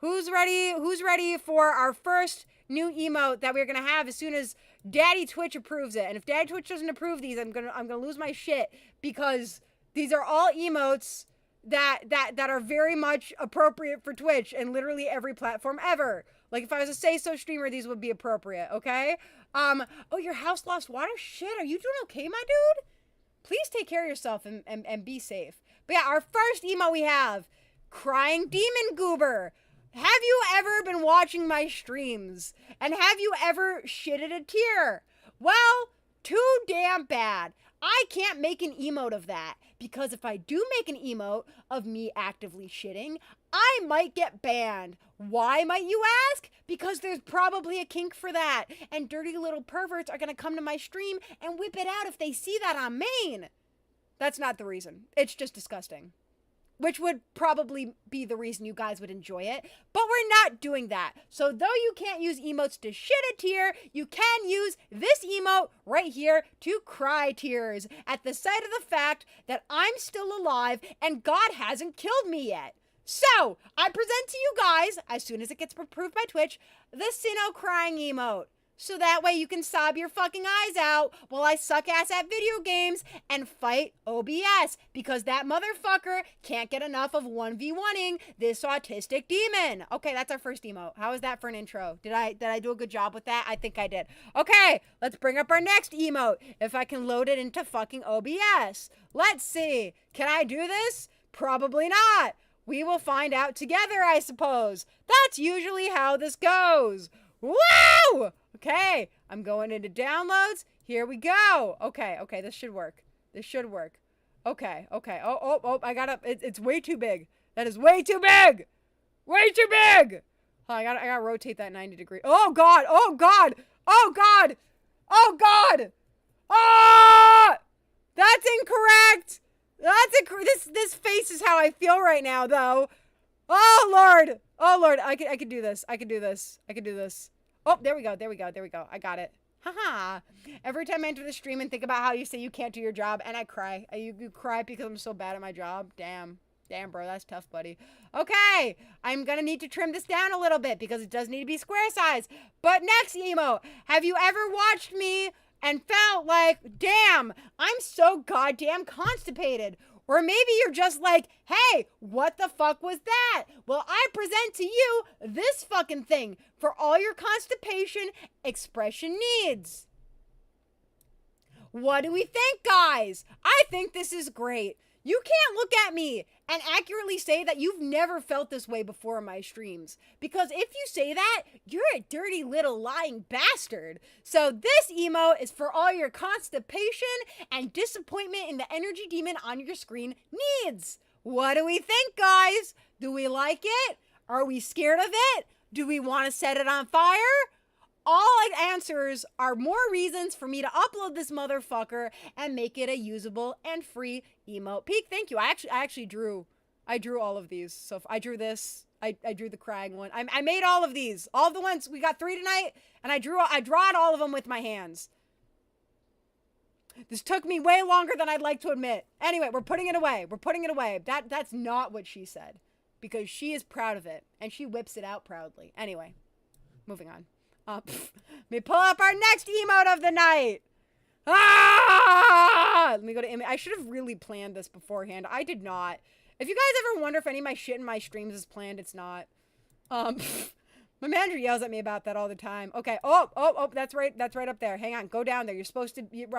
Who's ready for our first new emote that we're gonna have as soon as Daddy Twitch approves it? And if Daddy Twitch doesn't approve these, I'm gonna lose my shit because these are all emotes that are very much appropriate for Twitch and literally every platform ever. Like, if I was a say-so streamer, these would be appropriate, okay? Oh, your house lost water? Shit, are you doing okay, my dude? Please take care of yourself and be safe. But yeah, our first emote we have, Crying Demon Goober. Have you ever been watching my streams? And have you ever shitted a tear? Well, too damn bad. I can't make an emote of that, because if I do make an emote of me actively shitting, I might get banned. Why, might you ask? Because there's probably a kink for that, and dirty little perverts are gonna come to my stream and whip it out if they see that on main. That's not the reason. It's just disgusting. Which would probably be the reason you guys would enjoy it. But we're not doing that. So though you can't use emotes to shit a tear, you can use this emote right here to cry tears at the sight of the fact that I'm still alive and God hasn't killed me yet. So I present to you guys, as soon as it gets approved by Twitch, the Sinnoh crying emote. So that way you can sob your fucking eyes out while I suck ass at video games and fight OBS, because that motherfucker can't get enough of 1v1ing this autistic demon. Okay, that's our first emote. How was that for an intro? Did I do a good job with that? I think I did. Okay, let's bring up our next emote. If I can load it into fucking OBS. Let's see. Can I do this? Probably not. We will find out together, I suppose. That's usually how this goes. Woo! Okay, I'm going into downloads. Here we go. Okay, this should work. Okay. I gotta. It's way too big. That is way too big. Way too big. Oh, I gotta rotate that 90 degree. Oh God. Oh God. Oh God. Oh God. Ah! That's incorrect. That's incorrect. This face is how I feel right now, though. Oh Lord. Oh Lord. I could do this. I could do this. I could do this. Oh, there we go. There we go. There we go. I got it. Haha. Every time I enter the stream and think about how you say you can't do your job, and I cry. You cry because I'm so bad at my job. Damn. Damn, bro. That's tough, buddy. Okay. I'm gonna need to trim this down a little bit because it does need to be square size. But next emo. Have you ever watched me and felt like, damn, I'm so goddamn constipated? Or maybe you're just like, hey, what the fuck was that? Well, I present to you this fucking thing for all your constipation expression needs. What do we think, guys? I think this is great. You can't look at me and accurately say that you've never felt this way before in my streams. Because if you say that, you're a dirty little lying bastard. So this emo is for all your constipation and disappointment in the energy demon on your screen needs. What do we think, guys? Do we like it? Are we scared of it? Do we want to set it on fire? All answers are more reasons for me to upload this motherfucker and make it a usable and free emote. Peak, thank you. I actually drew all of these. So I drew this. I drew the crying one. I made all of these. All of the ones. We got 3 tonight, and I drawed all of them with my hands. This took me way longer than I'd like to admit. Anyway, we're putting it away. We're putting it away. That's not what she said, because she is proud of it, and she whips it out proudly. Anyway, moving on. Let me pull up our next emote of the night. Ah! Let me go to image. I should have really planned this beforehand. I did not. If you guys ever wonder if any of my shit in my streams is planned, it's not. My manager yells at me about that all the time. Okay. Oh, that's right. That's right up there. Hang on. Go down there. I'm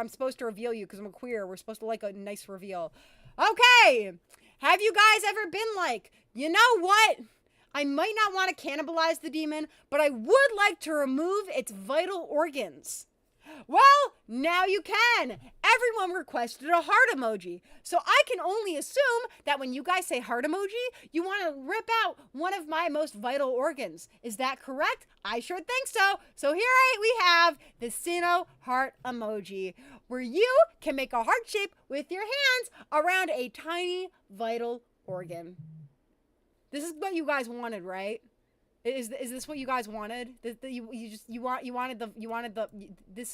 supposed to reveal you because I'm a queer. We're supposed to like a nice reveal. Okay. Have you guys ever been like, you know what? I might not want to cannibalize the demon, but I would like to remove its vital organs. Well, now you can. Everyone requested a heart emoji. So I can only assume that when you guys say heart emoji, you want to rip out one of my most vital organs. Is that correct? I sure think so. So here we have the Sinnoh heart emoji, where you can make a heart shape with your hands around a tiny vital organ. This is what you guys wanted, right? Is this what you guys wanted? This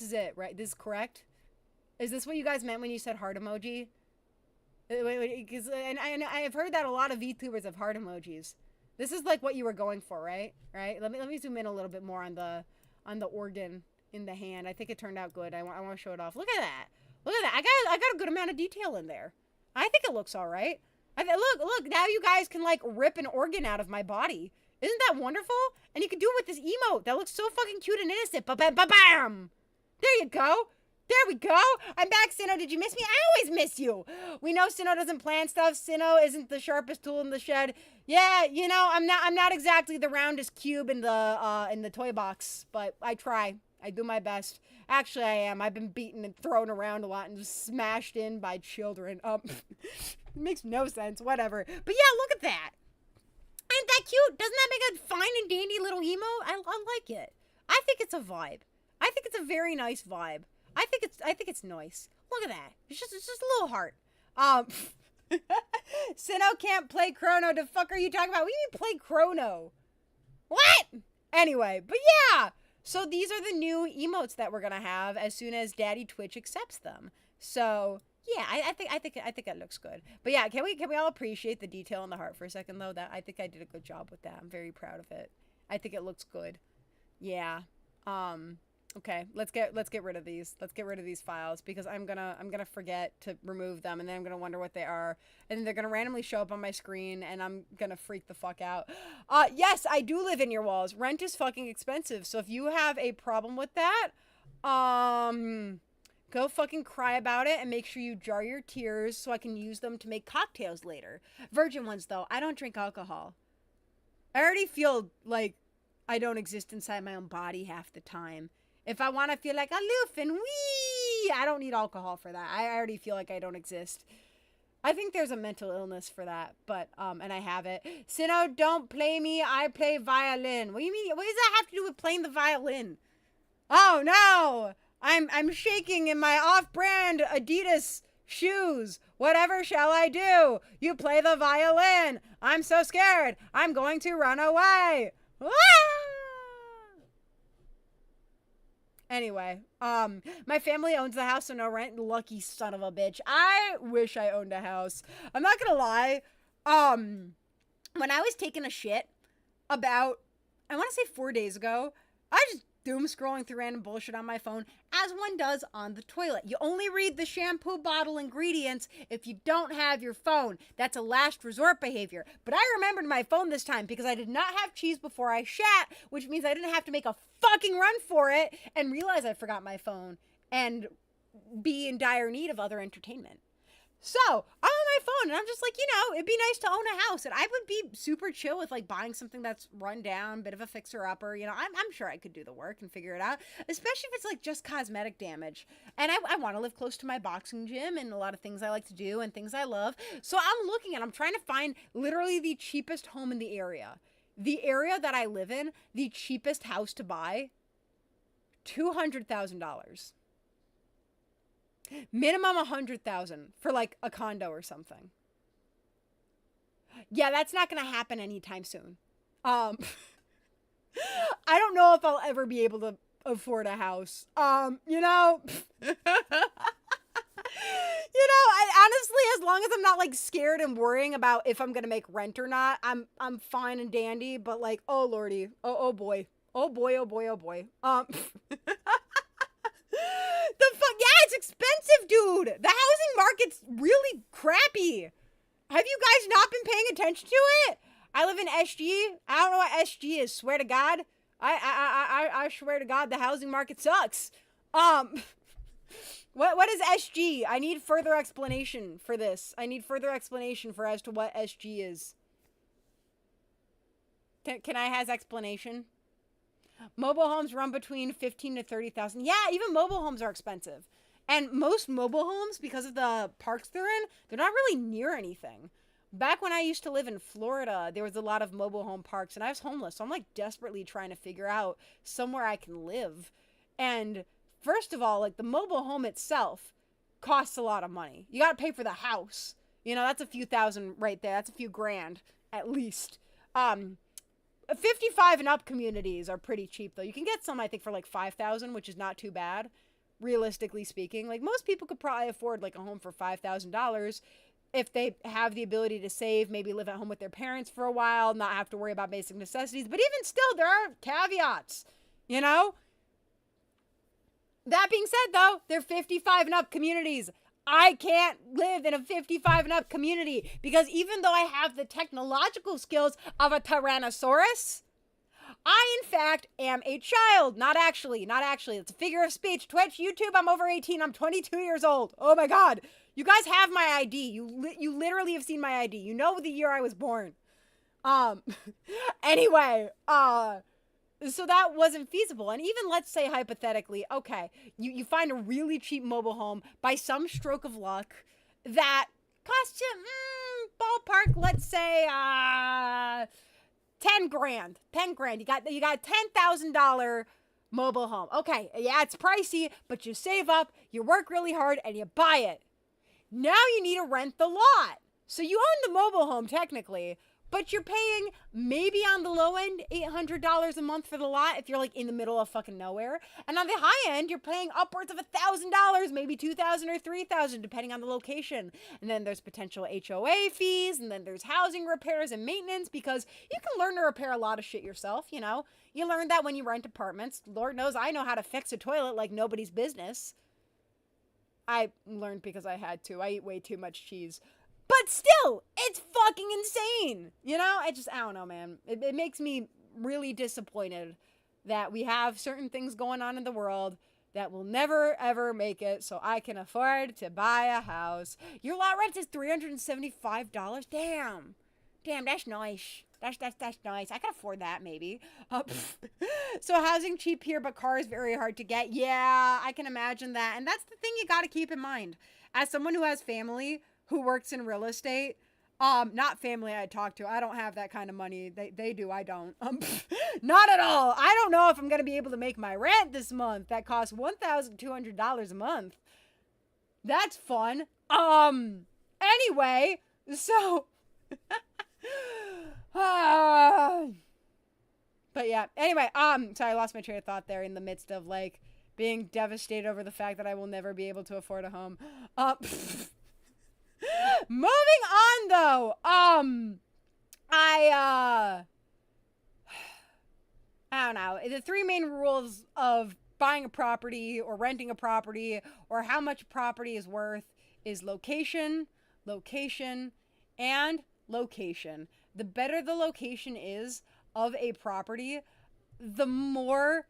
is it, right? This is correct? Is this what you guys meant when you said heart emoji? And I've heard that a lot of VTubers have heart emojis. This is like what you were going for, right? Right? Let me zoom in a little bit more on the organ in the hand. I think it turned out good. I want to show it off. Look at that. Look at that. I got a good amount of detail in there. I think it looks all right. Look, now you guys can like rip an organ out of my body. Isn't that wonderful? And you can do it with this emote that looks so fucking cute and innocent. Ba-bam! There you go. There we go. I'm back, Sinnoh. Did you miss me? I always miss you. We know Sinnoh doesn't plan stuff. Sinnoh isn't the sharpest tool in the shed. Yeah, you know, I'm not exactly the roundest cube in the toy box, but I try. I do my best. Actually, I am. I've been beaten and thrown around a lot and just smashed in by children. It makes no sense. Whatever. But yeah, look at that. Isn't that cute? Doesn't that make a fine and dandy little emo? I like it. I think it's a vibe. I think it's a very nice vibe. I think it's nice. Look at that. It's just a little heart. Sinnoh can't play Chrono. The fuck are you talking about? We need to play Chrono. What? Anyway, but yeah. So these are the new emotes that we're gonna have as soon as Daddy Twitch accepts them. So yeah, I think it looks good. But yeah, can we all appreciate the detail on the heart for a second though? That I think I did a good job with that. I'm very proud of it. I think it looks good. Yeah. Okay, let's get rid of these. Let's get rid of these files because I'm gonna forget to remove them and then I'm gonna wonder what they are and then they're gonna randomly show up on my screen and I'm gonna freak the fuck out. Yes, I do live in your walls. Rent is fucking expensive, so if you have a problem with that, go fucking cry about it and make sure you jar your tears so I can use them to make cocktails later. Virgin ones though. I don't drink alcohol. I already feel like I don't exist inside my own body half the time. If I want to feel like aloof and wee, I don't need alcohol for that. I already feel like I don't exist. I think there's a mental illness for that, but, and I have it. Sino, don't play me, I play violin. What do you mean? What does that have to do with playing the violin? Oh, no! I'm shaking in my off-brand Adidas shoes. Whatever shall I do? You play the violin. I'm so scared. I'm going to run away. Ah! Anyway, my family owns the house, so no rent. Lucky son of a bitch. I wish I owned a house. I'm not gonna lie. When I was taking a shit about, I want to say 4 days ago, I just doom scrolling through random bullshit on my phone, as one does on the toilet. You only read the shampoo bottle ingredients if you don't have your phone. That's a last resort behavior. But I remembered my phone this time because I did not have cheese before I shat, which means I didn't have to make a fucking run for it and realize I forgot my phone and be in dire need of other entertainment. So, I'm on my phone and I'm just like, it'd be nice to own a house. And I would be super chill with like buying something that's run down, bit of a fixer-upper. I'm sure I could do the work and figure it out, especially if it's like just cosmetic damage. And I want to live close to my boxing gym and a lot of things I like to do and things I love. So I'm trying to find literally the cheapest home in the area. The area that I live in, the cheapest house to buy, $200,000. Minimum 100,000 for like a condo or something. Yeah, that's not gonna happen anytime soon. I don't know if I'll ever be able to afford a house. I honestly, as long as I'm not like scared and worrying about if I'm gonna make rent or not, I'm fine and dandy. But like, oh lordy, oh boy, oh boy, oh boy, oh boy. The fuck? Yeah, it's expensive, dude. The housing market's really crappy. Have you guys not been paying attention to it? I live in SG. I don't know what SG is. Swear to God. I swear to God, the housing market sucks. What is SG? I need further explanation for this. I need further explanation for as to what SG is. Can I have explanation? Mobile homes run between 15 to 30,000. Yeah, even mobile homes are expensive. And most mobile homes, because of the parks they're in, they're not really near anything. Back when I used to live in Florida, there was a lot of mobile home parks, and I was homeless. So I'm like desperately trying to figure out somewhere I can live. And first of all, like the mobile home itself costs a lot of money. You got to pay for the house. That's a few thousand right there. That's a few grand at least. 55 and up communities are pretty cheap though. You can get some, I think, for like 5,000, which is not too bad, realistically speaking. Like most people could probably afford like a home for $5,000 if they have the ability to save, maybe live at home with their parents for a while, not have to worry about basic necessities. But even still, there are caveats, That being said though, they're 55 and up communities. I can't live in a 55 and up community because even though I have the technological skills of a Tyrannosaurus, I in fact am a child. Not actually. It's a figure of speech. Twitch, YouTube, I'm over 18. I'm 22 years old. Oh my God. You guys have my ID. You literally have seen my ID. You know the year I was born. Anyway, so that wasn't feasible. And even let's say hypothetically, okay, you find a really cheap mobile home by some stroke of luck that costs you ballpark, let's say 10 grand. 10 grand. You got $10,000 mobile home. Okay, yeah, it's pricey, but you save up, you work really hard, and you buy it. Now you need to rent the lot. So you own the mobile home technically, but you're paying maybe on the low end $800 a month for the lot if you're like in the middle of fucking nowhere. And on the high end, you're paying upwards of $1,000, maybe $2,000 or $3,000 depending on the location. And then there's potential HOA fees, and then there's housing repairs and maintenance because you can learn to repair a lot of shit yourself, You learn that when you rent apartments. Lord knows I know how to fix a toilet like nobody's business. I learned because I had to. I eat way too much cheese. But still, it's fucking insane. I don't know, man. It makes me really disappointed that we have certain things going on in the world that will never, ever make it so I can afford to buy a house. Your lot rent is $375? Damn, that's nice. That's nice. I can afford that, maybe. So housing cheap here, but cars very hard to get. Yeah, I can imagine that. And that's the thing you got to keep in mind. As someone who has family, who works in real estate. Not family I talk to. I don't have that kind of money. They do. I don't. Not at all. I don't know if I'm going to be able to make my rent this month. That costs $1,200 a month. That's fun. Anyway, so but yeah, anyway, sorry, I lost my train of thought there in the midst of like being devastated over the fact that I will never be able to afford a home. Moving on though. I don't know. The three main rules of buying a property or renting a property or how much property is worth is location, location, and location. The better the location is of a property, the more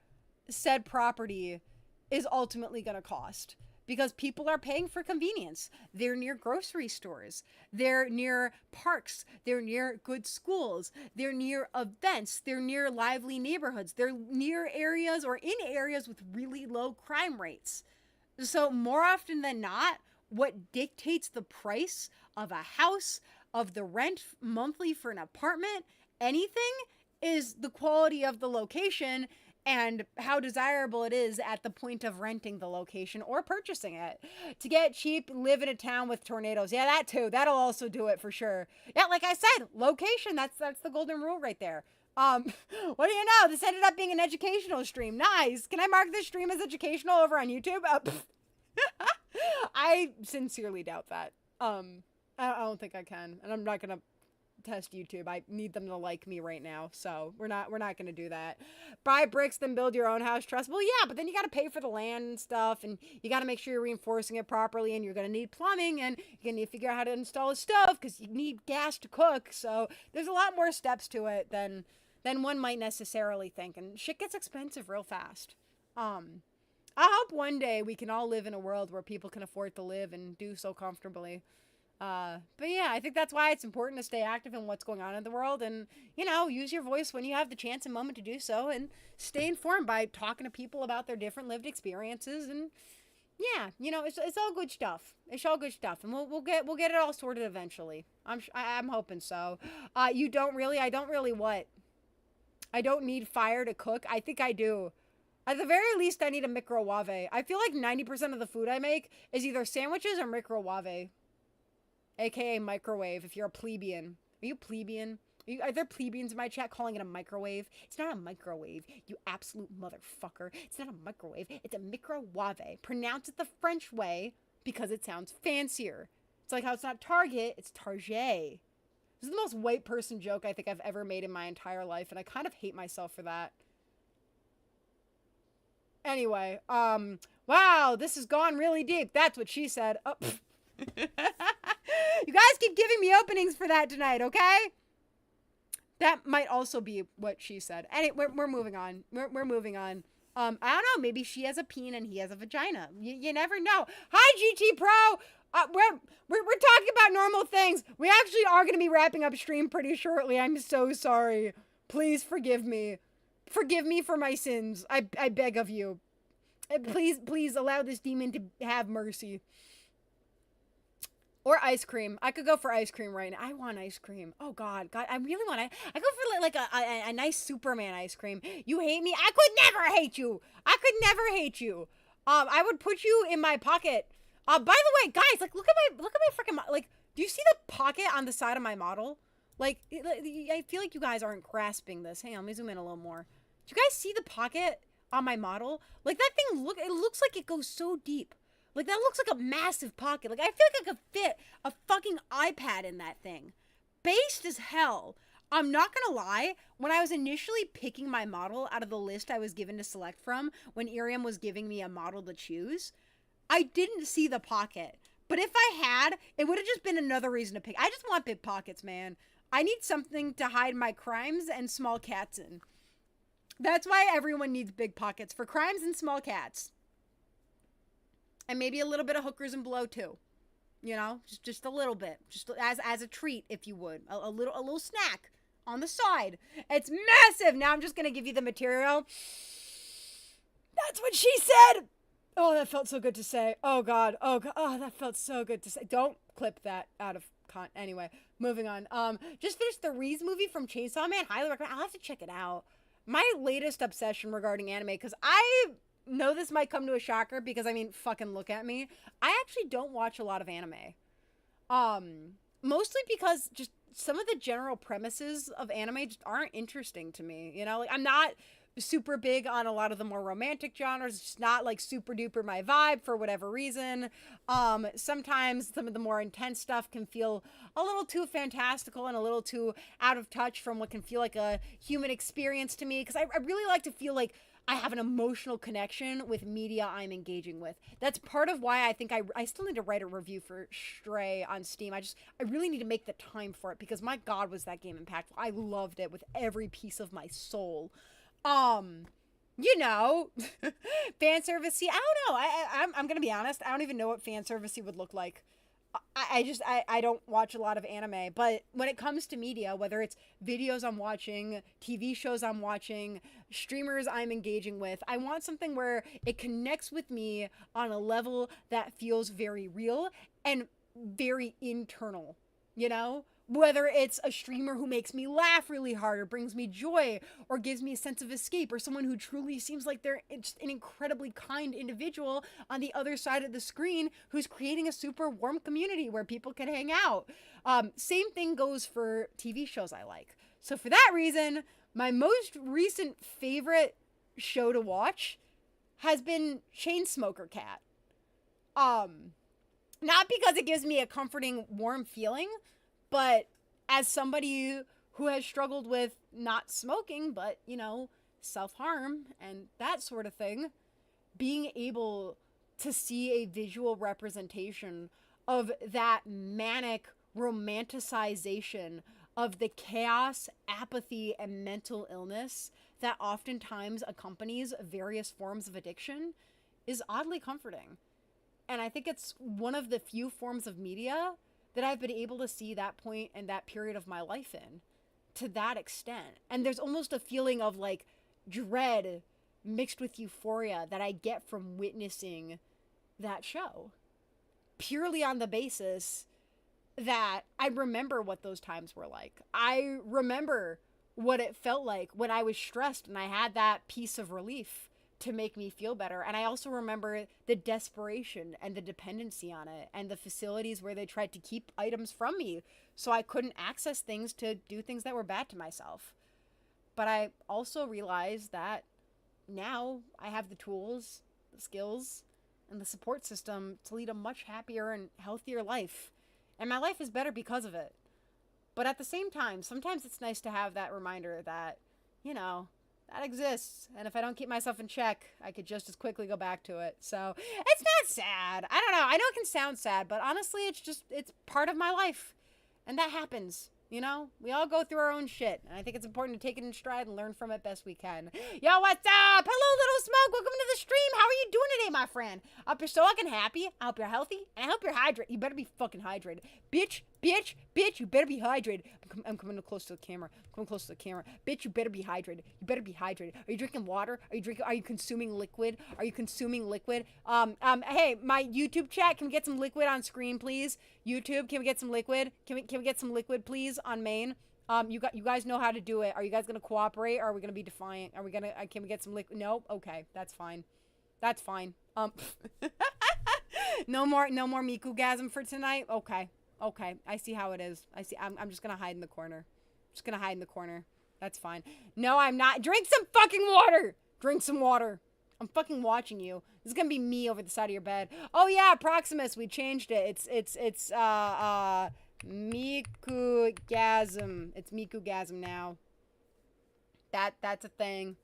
said property is ultimately going to cost. Because people are paying for convenience. They're near grocery stores. They're near parks. They're near good schools. They're near events. They're near lively neighborhoods. They're near areas or in areas with really low crime rates. So more often than not, what dictates the price of a house, of the rent monthly for an apartment, anything, is the quality of the location and how desirable it is at the point of renting the location or purchasing it. To get cheap, live in a town with tornadoes. Yeah, that too. That'll also do it for sure. Yeah, like I said, location, that's the golden rule right there. What do you know? This ended up being an educational stream. Nice. Can I mark this stream as educational over on YouTube? I sincerely doubt that. I don't think I can. And I'm not going to test YouTube. I need them to like me right now, so we're not going to do that. Buy bricks, then build your own house. Trust. Well, yeah, but then you got to pay for the land and stuff, and you got to make sure you're reinforcing it properly, and you're going to need plumbing, and you're going to need to figure out how to install a stove because you need gas to cook. So there's a lot more steps to it than one might necessarily think, and shit gets expensive real fast. I hope one day we can all live in a world where people can afford to live and do so comfortably. But yeah, I think that's why it's important to stay active in what's going on in the world and, you know, use your voice when you have the chance and moment to do so and stay informed by talking to people about their different lived experiences. And yeah, you know, it's all good stuff. It's all good stuff. And we'll get it all sorted eventually. I'm hoping so. I don't really what? I don't need fire to cook. I think I do. At the very least, I need a microwave. I feel like 90% of the food I make is either sandwiches or microwave. AKA microwave, if you're a plebeian. Are you plebeian? Are there plebeians in my chat calling it a microwave? It's not a microwave, you absolute motherfucker. It's not a microwave, it's a microwave. Pronounce it the French way because it sounds fancier. It's like how it's not Target, it's Target. This is the most white person joke I think I've ever made in my entire life, and I kind of hate myself for that. Anyway, wow, this has gone really deep. That's what she said. Oh, you guys keep giving me openings for that tonight, okay? That might also be what she said. Anyway, we're moving on. We're moving on. I don't know. Maybe she has a peen and he has a vagina. You never know. Hi, GT Pro. We're talking about normal things. We actually are going to be wrapping up stream pretty shortly. I'm so sorry. Please forgive me. Forgive me for my sins. I beg of you. Please allow this demon to have mercy. Or ice cream. I could go for ice cream right now. I want ice cream. Oh, God. I really want it. I go for like a nice Superman ice cream. You hate me? I could never hate you. I could never hate you. I would put you in my pocket. By the way, guys, like, look at my freaking, like, do you see the pocket on the side of my model? Like, I feel like you guys aren't grasping this. Hang on, let me zoom in a little more. Do you guys see the pocket on my model? Like, that thing, it looks like it goes so deep. Like, that looks like a massive pocket. Like, I feel like I could fit a fucking iPad in that thing. Based as hell. I'm not gonna lie, when I was initially picking my model out of the list I was given to select from, when Iriam was giving me a model to choose, I didn't see the pocket. But if I had, it would have just been another reason to pick. I just want big pockets, man. I need something to hide my crimes and small cats in. That's why everyone needs big pockets, for crimes and small cats. And maybe a little bit of hookers and blow too. You know, just a little bit, just as a treat, if you would, a little snack on the side. It's massive. Now I'm just gonna give you the material. That's what she said. Oh, that felt so good to say. Oh God. Oh God. Oh, that felt so good to say. Don't. clip that out of anyway, moving on. Just finished the Reese movie from Chainsaw Man. Highly recommend. I'll have to check it out. My latest obsession regarding anime, because I know this might come to a shocker, because I mean, fucking look at me. I actually don't watch a lot of anime. Mostly because just some of the general premises of anime just aren't interesting to me. You know, like, I'm not super big on a lot of the more romantic genres. It's just not like super duper my vibe for whatever reason. Sometimes some of the more intense stuff can feel a little too fantastical and a little too out of touch from what can feel like a human experience to me, because I really like to feel like I have an emotional connection with media I'm engaging with. That's part of why I think I still need to write a review for Stray on Steam. I really need to make the time for it, because my God, was that game impactful. I loved it with every piece of my soul. You know, fan servicey. I don't know. I'm gonna be honest. I don't even know what fan servicey would look like. I don't watch a lot of anime, but when it comes to media, whether it's videos I'm watching, TV shows I'm watching, streamers I'm engaging with, I want something where it connects with me on a level that feels very real and very internal, you know? Whether it's a streamer who makes me laugh really hard or brings me joy or gives me a sense of escape, or someone who truly seems like they're just an incredibly kind individual on the other side of the screen who's creating a super warm community where people can hang out. Same thing goes for TV shows I like. So for that reason, my most recent favorite show to watch has been Chainsmoker Cat. Not because it gives me a comforting, warm feeling, but as somebody who has struggled with not smoking, but, you know, self-harm and that sort of thing, being able to see a visual representation of that manic romanticization of the chaos, apathy, and mental illness that oftentimes accompanies various forms of addiction is oddly comforting. And I think it's one of the few forms of media that I've been able to see that point and that period of my life in to that extent. And there's almost a feeling of like dread mixed with euphoria that I get from witnessing that show, purely on the basis that I remember what those times were like. I remember what it felt like when I was stressed and I had that piece of relief to make me feel better. And I also remember the desperation and the dependency on it and the facilities where they tried to keep items from me so I couldn't access things to do things that were bad to myself. But I also realized that now I have the tools, the skills, and the support system to lead a much happier and healthier life. And my life is better because of it. But at the same time, sometimes it's nice to have that reminder that, you know, that exists, and if I don't keep myself in check, I could just as quickly go back to it. So it's not sad. I don't know. I know it can sound sad, but honestly, it's part of my life, and that happens. You know, we all go through our own shit, and I think it's important to take it in stride and learn from it best we can. Yo, what's up? Hello, Little Smoke. Welcome to the stream. How are you doing today, my friend? I hope you're so fucking happy. I hope you're healthy, and I hope you're hydrated. You better be fucking hydrated. Bitch, you better be hydrated. I'm coming close to the camera. Bitch, you better be hydrated. Are you drinking water? Are you consuming liquid? Hey, my YouTube chat, can we get some liquid on screen, please? YouTube, can we get some liquid? Can we get some liquid, please, on main? You guys know how to do it. Are you guys gonna cooperate, or are we gonna be defiant? Can we get some liquid? No? Okay, that's fine. No more Miku-gasm for tonight? Okay, I see how it is. I'm just gonna hide in the corner. That's fine. No, I'm not. Drink some fucking water! I'm fucking watching you. This is gonna be me over the side of your bed. Oh yeah, Proximus, we changed it. It's Miku-gasm. It's Miku-gasm now. That's a thing.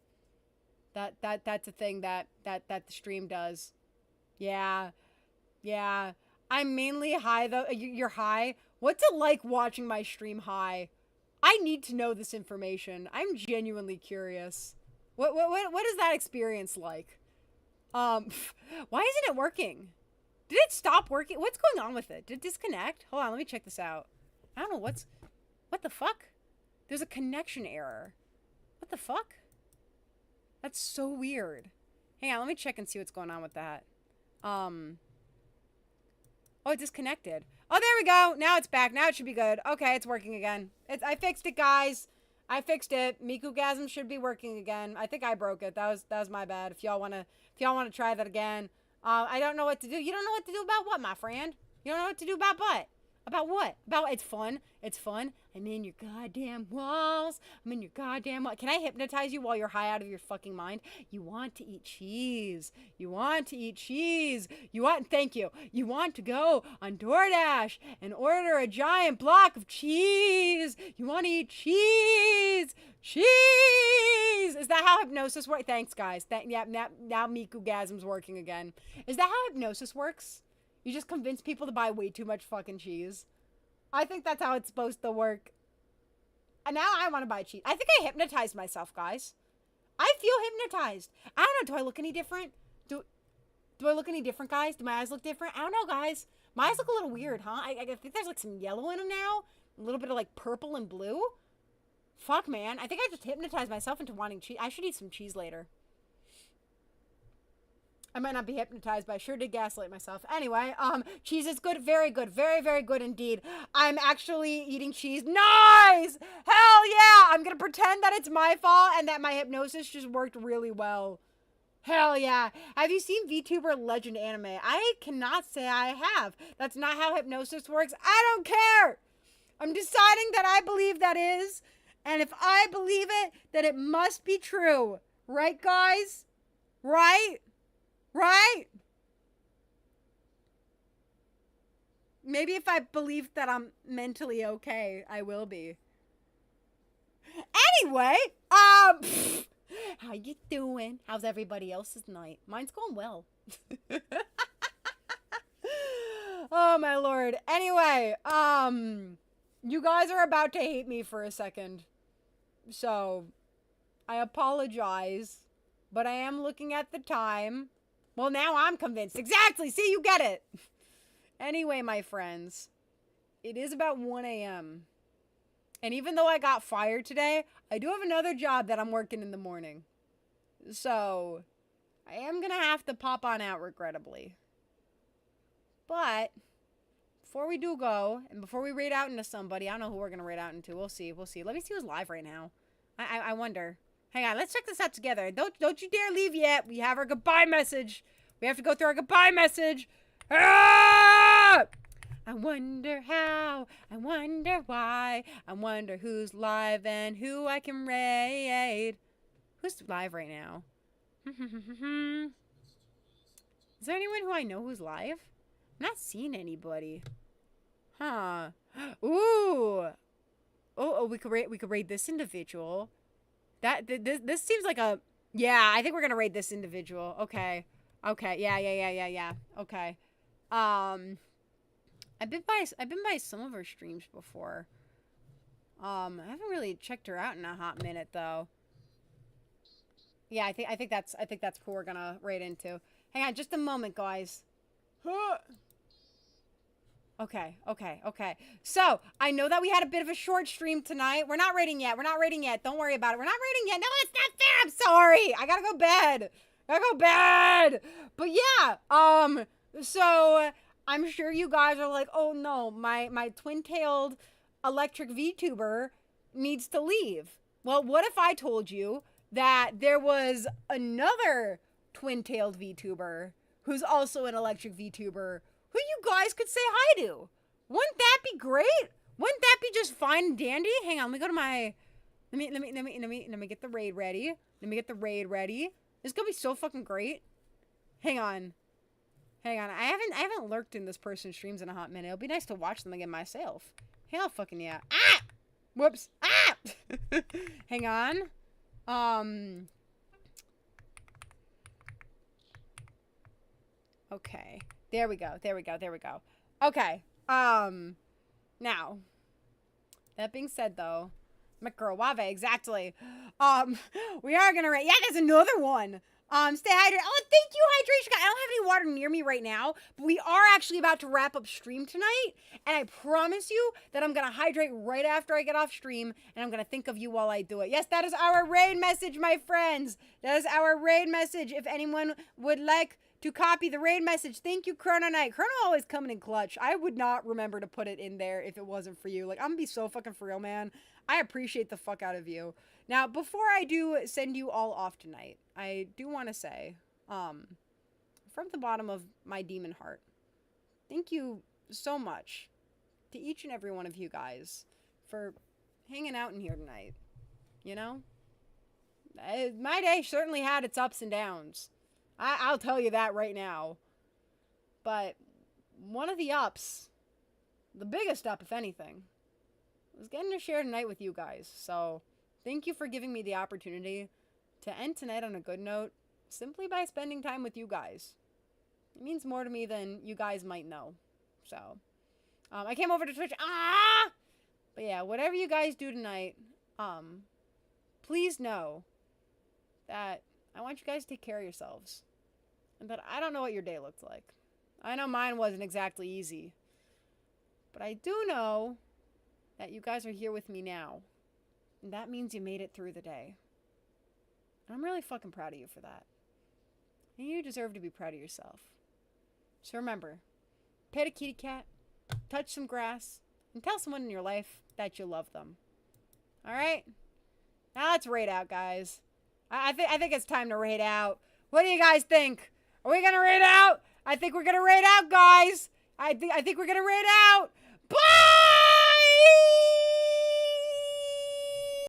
That's a thing that the stream does. Yeah. I'm mainly high though. You're high? What's it like watching my stream high? I need to know this information. I'm genuinely curious. What is that experience like? Why isn't it working? Did it stop working? What's going on with it? Did it disconnect? Hold on, let me check this out. I don't know what the fuck? There's a connection error. What the fuck? That's so weird. Hang on, let me check and see what's going on with that. Oh, it disconnected. Oh, there we go. Now it's back. Now it should be good. Okay, it's working again. I fixed it, guys. I fixed it. Mikugasm should be working again. I think I broke it. That was my bad. If y'all wanna try that again. I don't know what to do. You don't know what to do about what, my friend? You don't know what to do about what? About what? About it's fun. It's fun. I'm in your goddamn walls. I'm in your goddamn walls. Can I hypnotize you while you're high out of your fucking mind? You want to eat cheese. You want to eat cheese. Thank you. You want to go on DoorDash and order a giant block of cheese. You want to eat cheese. Cheese. Is that how hypnosis works? Thanks, guys. Yeah, now Mikugasm's working again. Is that how hypnosis works? You just convince people to buy way too much fucking cheese. I think that's how it's supposed to work. And now I want to buy cheese. I think I hypnotized myself, guys. I feel hypnotized. I don't know. Do I look any different? Do I look any different, guys? Do my eyes look different? I don't know, guys. My eyes look a little weird, huh? I think there's like some yellow in them now. A little bit of like purple and blue. Fuck, man. I think I just hypnotized myself into wanting cheese. I should eat some cheese later. I might not be hypnotized, but I sure did gaslight myself. Anyway, cheese is good. Very good. Very, very good indeed. I'm actually eating cheese. Nice! Hell yeah! I'm gonna pretend that it's my fault and that my hypnosis just worked really well. Hell yeah. Have you seen VTuber Legend Anime? I cannot say I have. That's not how hypnosis works. I don't care! I'm deciding that I believe that is. And if I believe it, then it must be true. Right, guys? Right? Right? Maybe if I believe that I'm mentally okay, I will be. Anyway, how you doing? How's everybody else's night? Mine's going well. Oh my lord. Anyway, you guys are about to hate me for a second. So, I apologize, but I am looking at the time. Well, now I'm convinced. Exactly. See, you get it. Anyway, my friends, it is about 1 a.m. And even though I got fired today, I do have another job that I'm working in the morning. So, I am going to have to pop on out, regrettably. But, before we do go, and before we raid out into somebody, I don't know who we're going to raid out into. We'll see. We'll see. Let me see who's live right now. I wonder. Hang on, let's check this out together. Don't you dare leave yet. We have our goodbye message. We have to go through our goodbye message. Ah! I wonder how. I wonder why. I wonder who's live and who I can raid. Who's live right now? Is there anyone who I know who's live? I'm not seeing anybody. Huh. Ooh. Oh, we could raid this individual. This seems like a... Yeah, I think we're gonna raid this individual. Okay. Okay. Yeah. Okay. I've been by some of her streams before. I haven't really checked her out in a hot minute though. Yeah, I think that's cool. We're gonna raid into. Hang on, just a moment, guys. Okay. So, I know that we had a bit of a short stream tonight. We're not raiding yet. Don't worry about it. We're not raiding yet. No, it's not fair. I'm sorry. I gotta go bed. But yeah, so I'm sure you guys are like, oh no, my twin-tailed electric VTuber needs to leave. Well, what if I told you that there was another twin-tailed VTuber who's also an electric VTuber who you guys could say hi to? Wouldn't that be great? Wouldn't that be just fine and dandy? Hang on, let me go to my... Let me get the raid ready. It's gonna be so fucking great. Hang on. I haven't lurked in this person's streams in a hot minute. It'll be nice to watch them again myself. Hell fucking yeah. Ah! Whoops. Ah! Hang on. Okay. There we go. Okay. Now, that being said, though, Microwave, exactly. We are gonna rate. Yeah, there's another one. Stay hydrated. Oh, thank you, hydration guy. I don't have any water near me right now, but we are actually about to wrap up stream tonight, and I promise you that I'm gonna hydrate right after I get off stream, and I'm gonna think of you while I do it. Yes, that is our raid message, my friends. That is our raid message. If anyone would like to copy the raid message. Thank you, Chrono Knight. Chrono always coming in clutch. I would not remember to put it in there if it wasn't for you. Like, I'm gonna be so fucking for real, man. I appreciate the fuck out of you. Now, before I do send you all off tonight, I do want to say, from the bottom of my demon heart, thank you so much to each and every one of you guys for hanging out in here tonight. You know? My day certainly had its ups and downs. I'll tell you that right now. But one of the ups, the biggest up, if anything, was getting to share tonight with you guys. So, thank you for giving me the opportunity to end tonight on a good note, simply by spending time with you guys. It means more to me than you guys might know. So, I came over to Twitch. But yeah, whatever you guys do tonight, please know that I want you guys to take care of yourselves. And that I don't know what your day looked like. I know mine wasn't exactly easy. But I do know that you guys are here with me now. And that means you made it through the day. And I'm really fucking proud of you for that. And you deserve to be proud of yourself. So remember, pet a kitty cat, touch some grass, and tell someone in your life that you love them. Alright? Now let's raid out, guys. I think it's time to raid out. What do you guys think? Are we gonna raid out? I think we're gonna raid out, guys. I think we're gonna raid out. Bye!